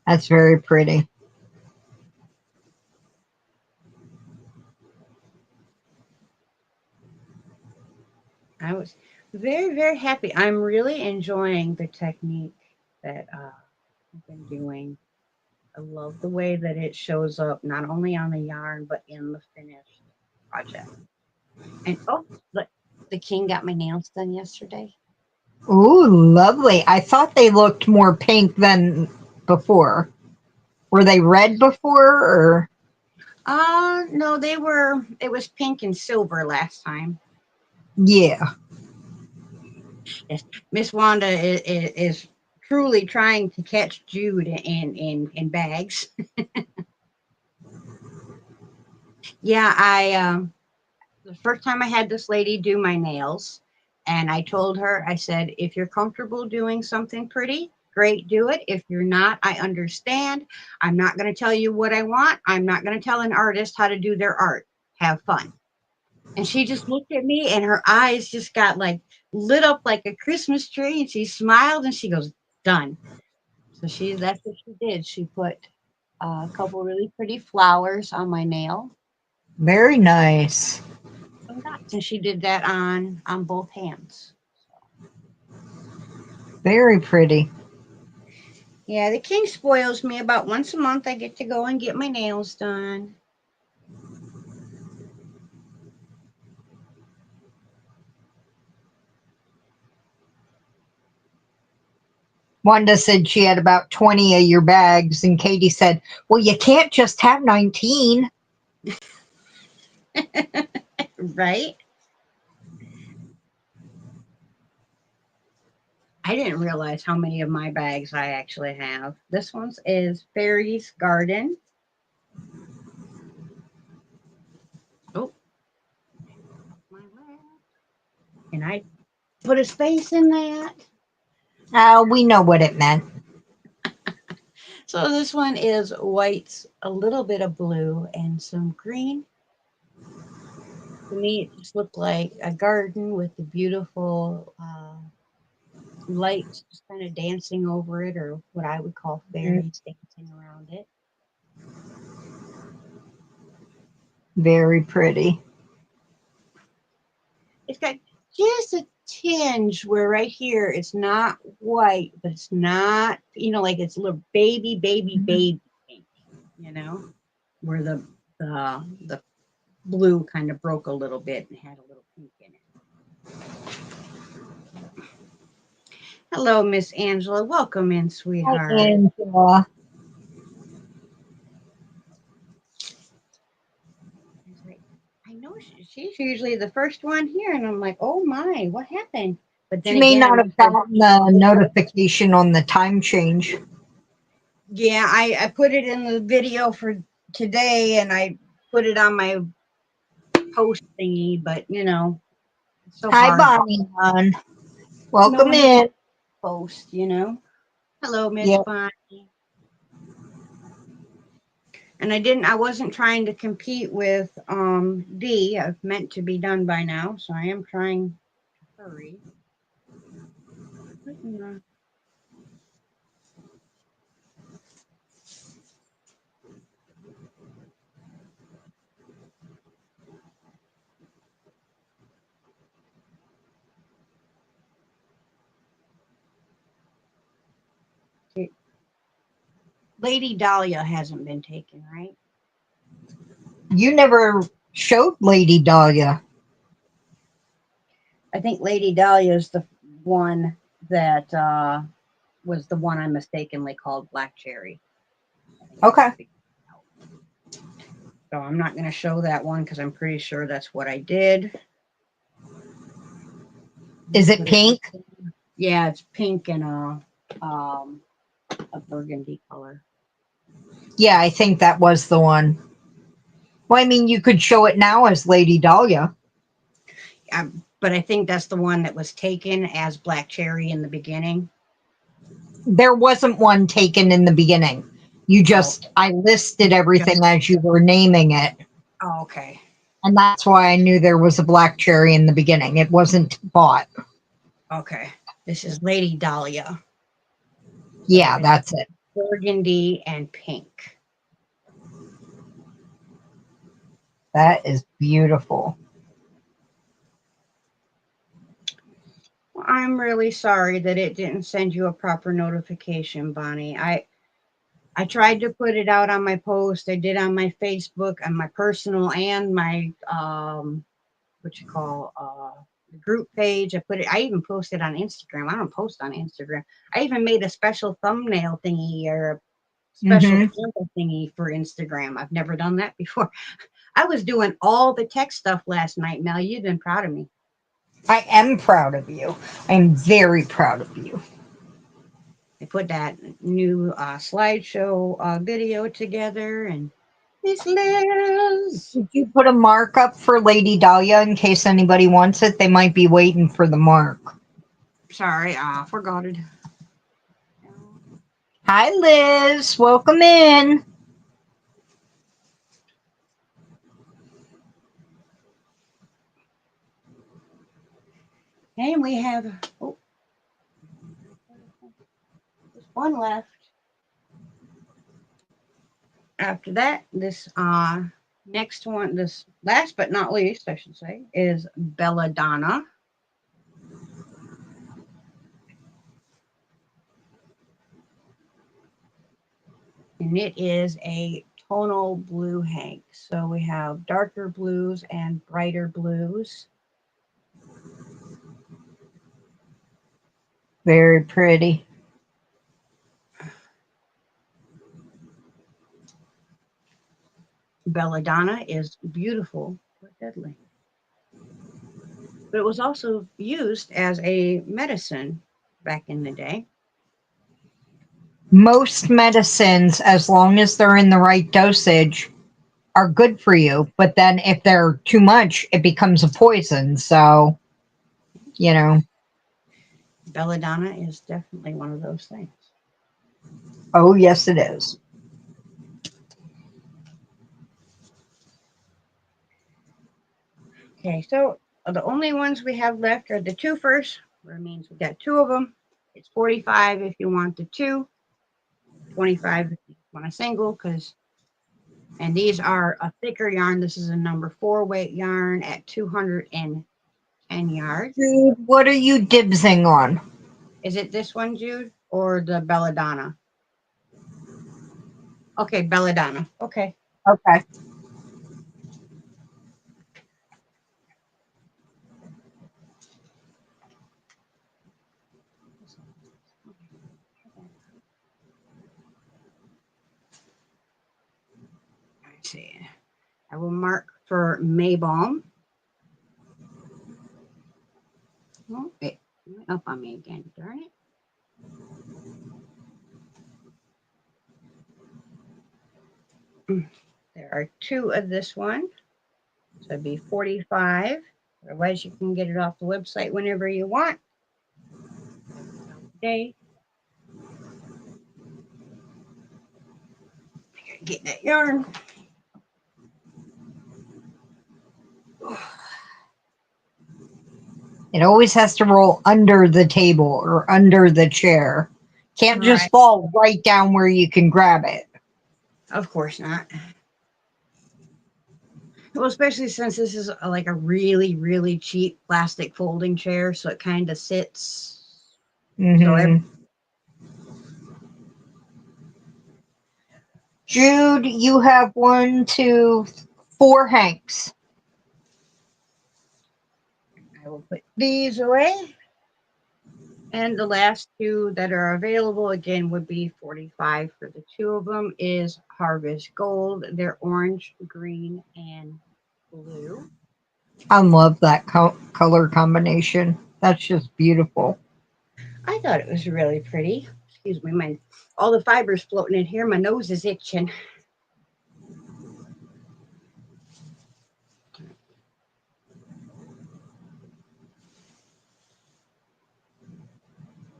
That's very pretty. I was very, very happy. I'm really enjoying the technique that I've been doing. I love the way that it shows up not only on the yarn but in the finished project. And oh, look, the king got my nails done yesterday. Ooh, lovely. I thought they looked more pink than before. Were they red before or No, they were. It was pink and silver last time. yeah. Yes, Miss Wanda is truly trying to catch Jude in bags. Yeah, I the first time I had this lady do my nails, and I told her, I said, if you're comfortable doing something pretty, great, do it. If you're not, I understand. I'm not going to tell you what I want. I'm not going to tell an artist how to do their art. Have fun. And she just looked at me, and her eyes just got like lit up like a Christmas tree, and she smiled and she goes, done. So that's what she did. She put a couple really pretty flowers on my nail, Very nice. some dots, and she did that on both hands. Very pretty. Yeah, the king spoils me. About once a month, I get to go and get my nails done. Wanda said she had about 20 of your bags, and Katie said, well, you can't just have 19. Right? I didn't realize how many of my bags I actually have. This one's is Fairy's Garden. Oh, my lap. And I put a space in that. We know what it meant. So this one is whites, a little bit of blue, and some green. To me, it just looked like a garden with the beautiful lights just kind of dancing over it, or what I would call fairies dancing around it. Very pretty. It's got just a tinge where right here it's not white, but it's not, like it's a little baby pink, where the blue kind of broke a little bit and had a little pink in it. Hello, Miss Angela. Welcome in, Hi, sweetheart. Angela. I know she's usually the first one here, and I'm like, oh my, what happened? But then You may again, not have gotten the notification on the time change. yeah, I put it in the video for today, and I put it on my post thingy, but it's so Hi, hard. Bonnie. Hon. No Welcome one to in. post. Hello, Miss Yep. Bonnie. And I wasn't trying to compete with D. I've meant to be done by now, so I am trying to hurry. Lady Dahlia hasn't been taken, right? You never showed Lady Dahlia. I think Lady Dahlia is the one that was the one I mistakenly called Black Cherry. Okay. So I'm not going to show that one because I'm pretty sure that's what I did. Is it pink? Yeah, it's pink and a burgundy color. Yeah, I think that was the one. Well, I mean, you could show it now as Lady Dahlia. But I think that's the one that was taken as Black Cherry in the beginning. There wasn't one taken in the beginning. You just, I listed everything as you were naming it. Oh, okay. And that's why I knew there was a Black Cherry in the beginning. It wasn't bought. Okay. This is Lady Dahlia. Yeah, that's it. Burgundy and pink. That is beautiful. Well, I'm really sorry that it didn't send you a proper notification, Bonnie. I tried to put it out on my post. I did on my Facebook, on my personal, and my the group page. I even posted on Instagram. I don't post on Instagram. I even made a special thumbnail thingy or a special sample thingy for Instagram. I've never done that before. I was doing all the tech stuff last night, Mel. You've been proud of me. I am proud of you. I am very proud of you. I put that new slideshow video together, and Miss Liz. Did you put a mark up for Lady Dahlia in case anybody wants it? They might be waiting for the mark. Sorry, forgot it. Hi, Liz. Welcome in. And we have just one left. After that, this next one, this last but not least, I should say, is Belladonna. And it is a tonal blue hank. So we have darker blues and brighter blues. Very pretty. Belladonna is beautiful but deadly. But it was also used as a medicine back in the day. Most medicines, as long as they're in the right dosage, are good for you. But then if they're too much, it becomes a poison. So, Belladonna is definitely one of those things. Oh, yes, it is. Okay, so the only ones we have left are the two first. That means we got two of them. It's 45 if you want the two, 25 if you want a single, and these are a thicker yarn. This is a number 4 weight yarn at 210 yards. Jude, what are you dibsing on? Is it this one, Jude, or the belladonna? Okay, belladonna. Okay. Okay. Let's see. I will mark for Maybalm. Oh, it went up on me again. Darn it. There are 2 of this one. So it'd be 45. Otherwise, you can get it off the website whenever you want. Today. Get that yarn. It always has to roll under the table or under the chair. Can't just Right. fall right down where you can grab it. Of course not. Well, especially since this is like a really, really cheap plastic folding chair, so it kind of sits. So Jude, you have 1, 2, 4 hanks. I will put these away. And the last 2 that are available again would be 45 for the 2 of them is Harvest Gold. They're orange, green, and blue. I love that color combination. That's just beautiful. I thought it was really pretty. Excuse me, all the fibers floating in here. My nose is itching.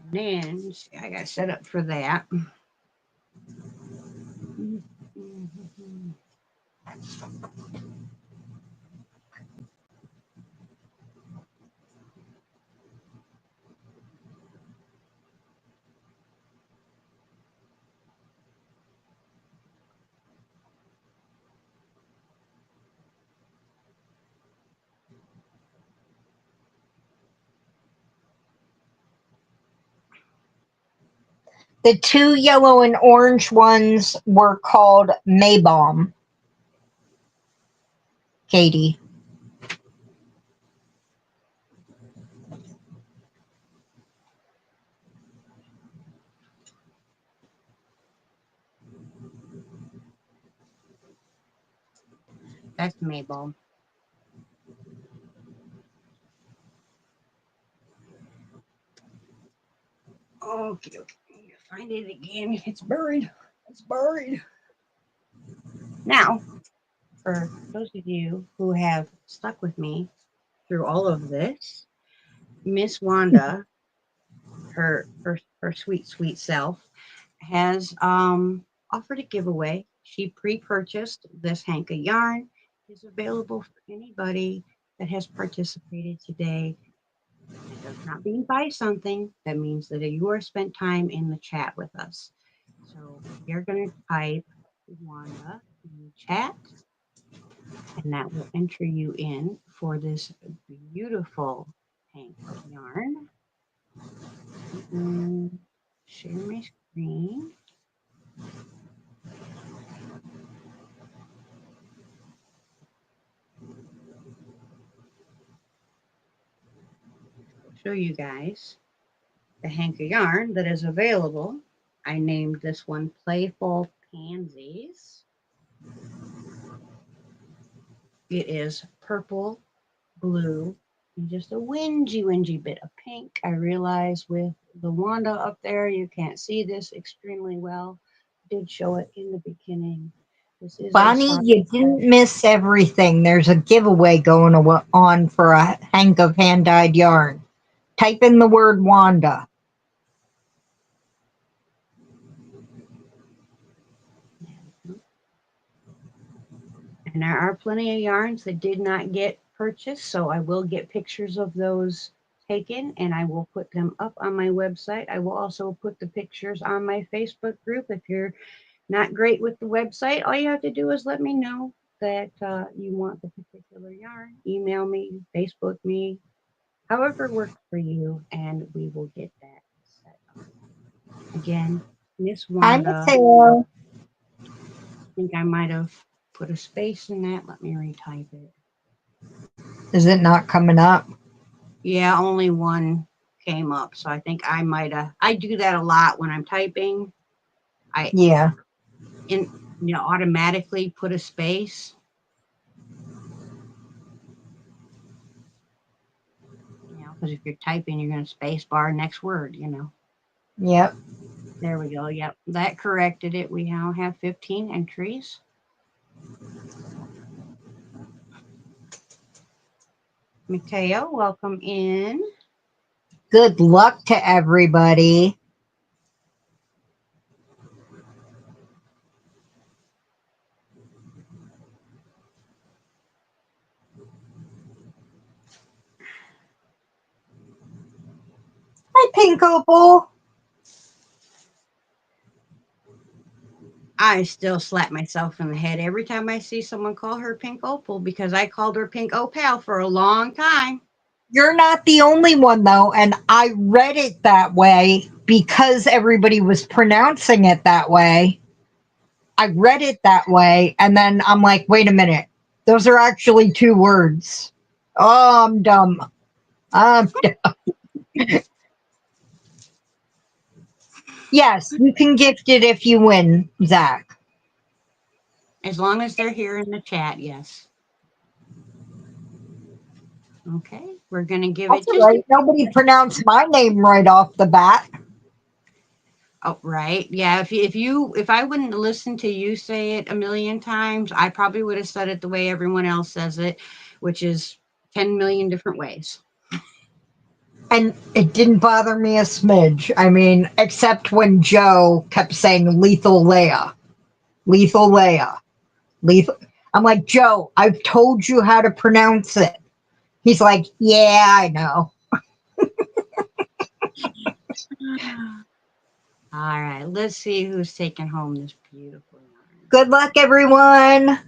And then see, I got set up for that. The 2 yellow and orange ones were called Maybalm. Katie. That's Mabel. Okay, find it again. It's buried. It's buried. Now, for those of you who have stuck with me through all of this, Miss Wanda, her sweet, sweet self, has offered a giveaway. She pre-purchased this hank of yarn. Is available for anybody that has participated today. It does not mean buy something. That means that you are spent time in the chat with us. So you're going to type Wanda in the chat, and that will enter you in for this beautiful hank of yarn. Share my screen. I'll show you guys the hank of yarn that is available. I named this one Playful Pansies. It is purple, blue, and just a wingy bit of pink. I realize with the Wanda up there, you can't see this extremely well. I did show it in the beginning. This is Bonnie, you didn't miss everything. There's a giveaway going on for a hank of hand-dyed yarn. Type in the word Wanda. And there are plenty of yarns that did not get purchased, so I will get pictures of those taken, and I will put them up on my website. I will also put the pictures on my Facebook group. If you're not great with the website, all you have to do is let me know that you want the particular yarn. Email me, Facebook me, however works for you, and we will get that set up. Again, Miss I'm Wanda, Sarah. I think I might have put a space in that. Let me retype it. Is it not coming up? Yeah, only one came up, so I think I might have. I do that a lot when I'm typing. I Yeah. automatically put a space. Because if you're typing, you're going to space bar next word. Yep. There we go. Yep, that corrected it. We now have 15 entries. Mateo, welcome in. Good luck to everybody. Hi, Pink Opal. I still slap myself in the head every time I see someone call her Pink Opal because I called her Pink Opal for a long time. You're not the only one, though, and I read it that way because everybody was pronouncing it that way. I read it that way, and then I'm like, wait a minute. Those are actually two words. Oh, I'm dumb. I'm dumb. Yes, you can gift it if you win, Zach. As long as they're here in the chat, yes. Okay, we're going to give That's it all just right. Nobody pronounced my name right off the bat. Oh, right. Yeah. If I wouldn't listen to you say it a million times, I probably would have said it the way everyone else says it, which is 10 million different ways. And it didn't bother me a smidge. I mean, except when Joe kept saying lethal Leia. Lethal Leia. Lethal. I'm like, Joe, I've told you how to pronounce it. He's like, yeah, I know. All right. Let's see who's taking home this beautiful yarn. Good luck, everyone.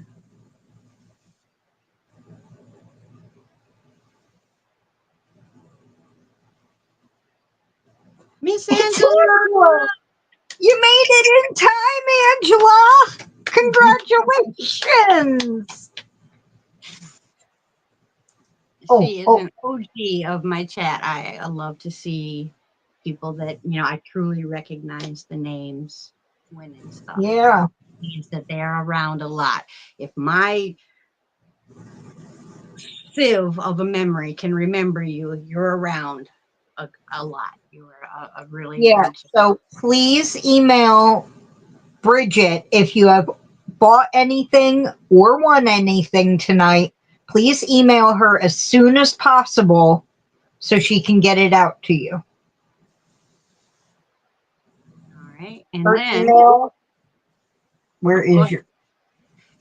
Miss It's Angela. Angela. You made it in time, Angela. Congratulations. She is Oh, an OG of my chat. I love to see people that, I truly recognize the names when and stuff. yeah. Means that they are around a lot. If my sieve of a memory can remember you, you're around a lot. You are a really Yeah. good. So please email Bridget if you have bought anything or won anything tonight. Please email her as soon as possible so she can get it out to you. All right, and Her then email. Where go is ahead.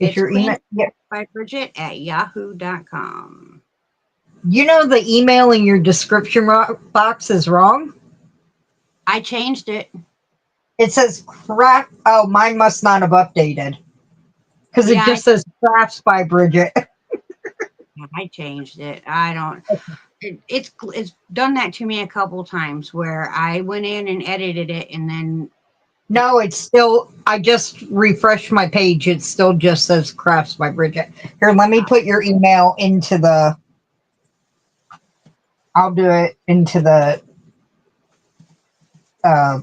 is It's your email? Yeah. queenscraftsbybridget@yahoo.com. You know the email in your description box is wrong. I changed it. It says craft. Oh, mine must not have updated because it Yeah, just says crafts by Bridget. I changed it. I don't. It's done that to me a couple times where I went in and edited it, and then No, it's still. I just refreshed my page. It still just says crafts by Bridget. Here, let me put your email into the. I'll do it into the uh,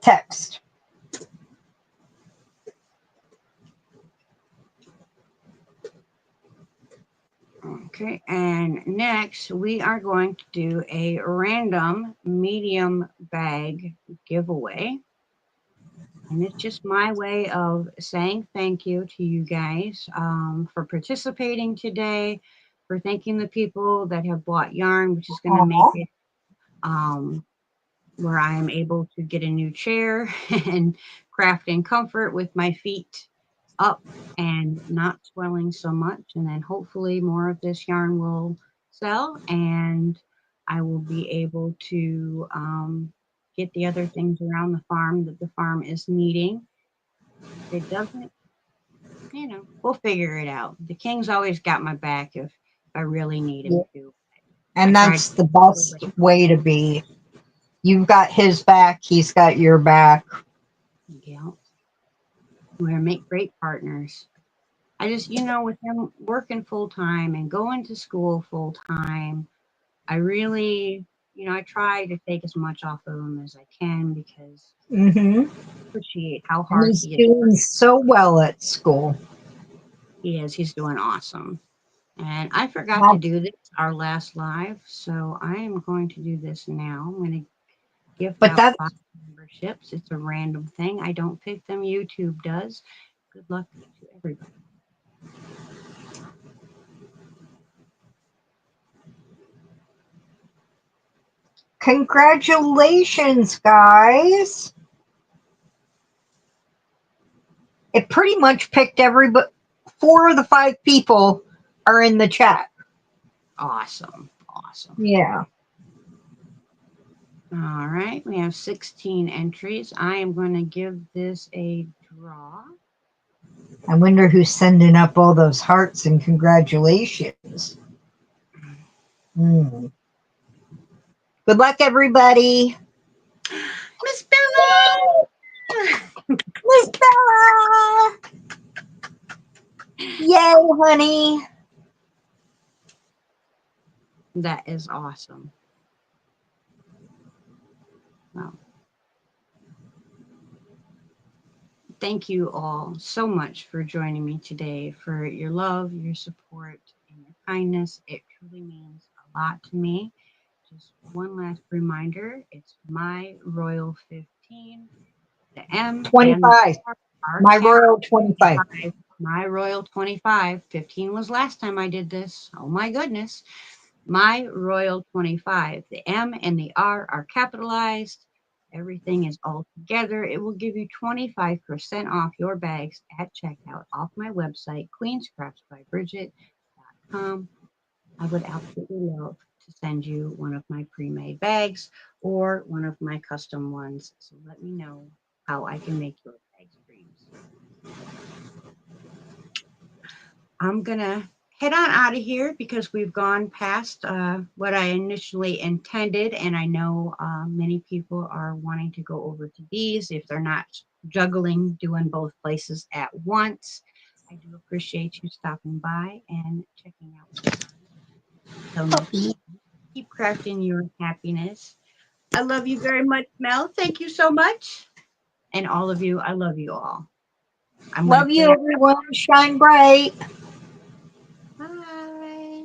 text. okay. And next, we are going to do a random medium bag giveaway. And it's just my way of saying thank you to you guys for participating today, for thanking the people that have bought yarn, which is going to make Aw. it where I am able to get a new chair and craft in comfort with my feet up and not swelling so much. And then hopefully more of this yarn will sell, and I will be able to get the other things around the farm that the farm is needing. If it doesn't, we'll figure it out. The king's always got my back if I really need Yeah. him to. I And tried that's the best way to be. You've got his back, he's got your back. yeah, we're gonna make great partners. I just, with him working full time and going to school full time, I really, I try to take as much off of him as I can because Mm-hmm. I appreciate how And hard he's he is. doing so well at school. He is. He's doing awesome. And I forgot to That's, do this our last live, so I am going to do this now. I'm going to gift but out that's 5 memberships. It's a random thing. I don't pick them. YouTube does. Good luck to everybody. congratulations, guys. It pretty much picked everybody. 4 of the 5 people are in the chat. Awesome. Awesome. Yeah. All right. We have 16 entries. I am going to give this a draw. I wonder who's sending up all those hearts and congratulations. Good luck, everybody. Miss Bella! Miss Bella! Yay, honey. That is awesome. Wow. Thank you all so much for joining me today, for your love, your support, and your kindness. It truly means a lot to me. Just one last reminder, it's my Royal 15. The M and the 25. R are My capital. Royal 25. My Royal 25. 15 was last time I did this. Oh my goodness. My Royal 25. The M and the R are capitalized. Everything is all together. It will give you 25% off your bags at checkout off my website, queenscraftsbybridget.com. I would absolutely love to send you one of my pre-made bags or one of my custom ones. So let me know how I can make your bags dreams. I'm gonna head on out of here because we've gone past what I initially intended, and I know many people are wanting to go over to these if they're not juggling doing both places at once. I do appreciate you stopping by and checking out. So keep crafting your happiness. I love you very much, Mel. Thank you so much. And all of you, I love you all. I'm going Love to you, play. everyone. Shine bright. Bye.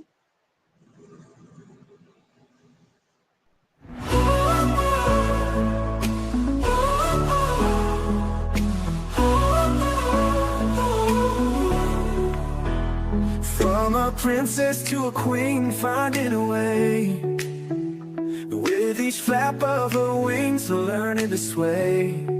From a princess to a queen, finding a way. With each flap of her wings, learning to sway.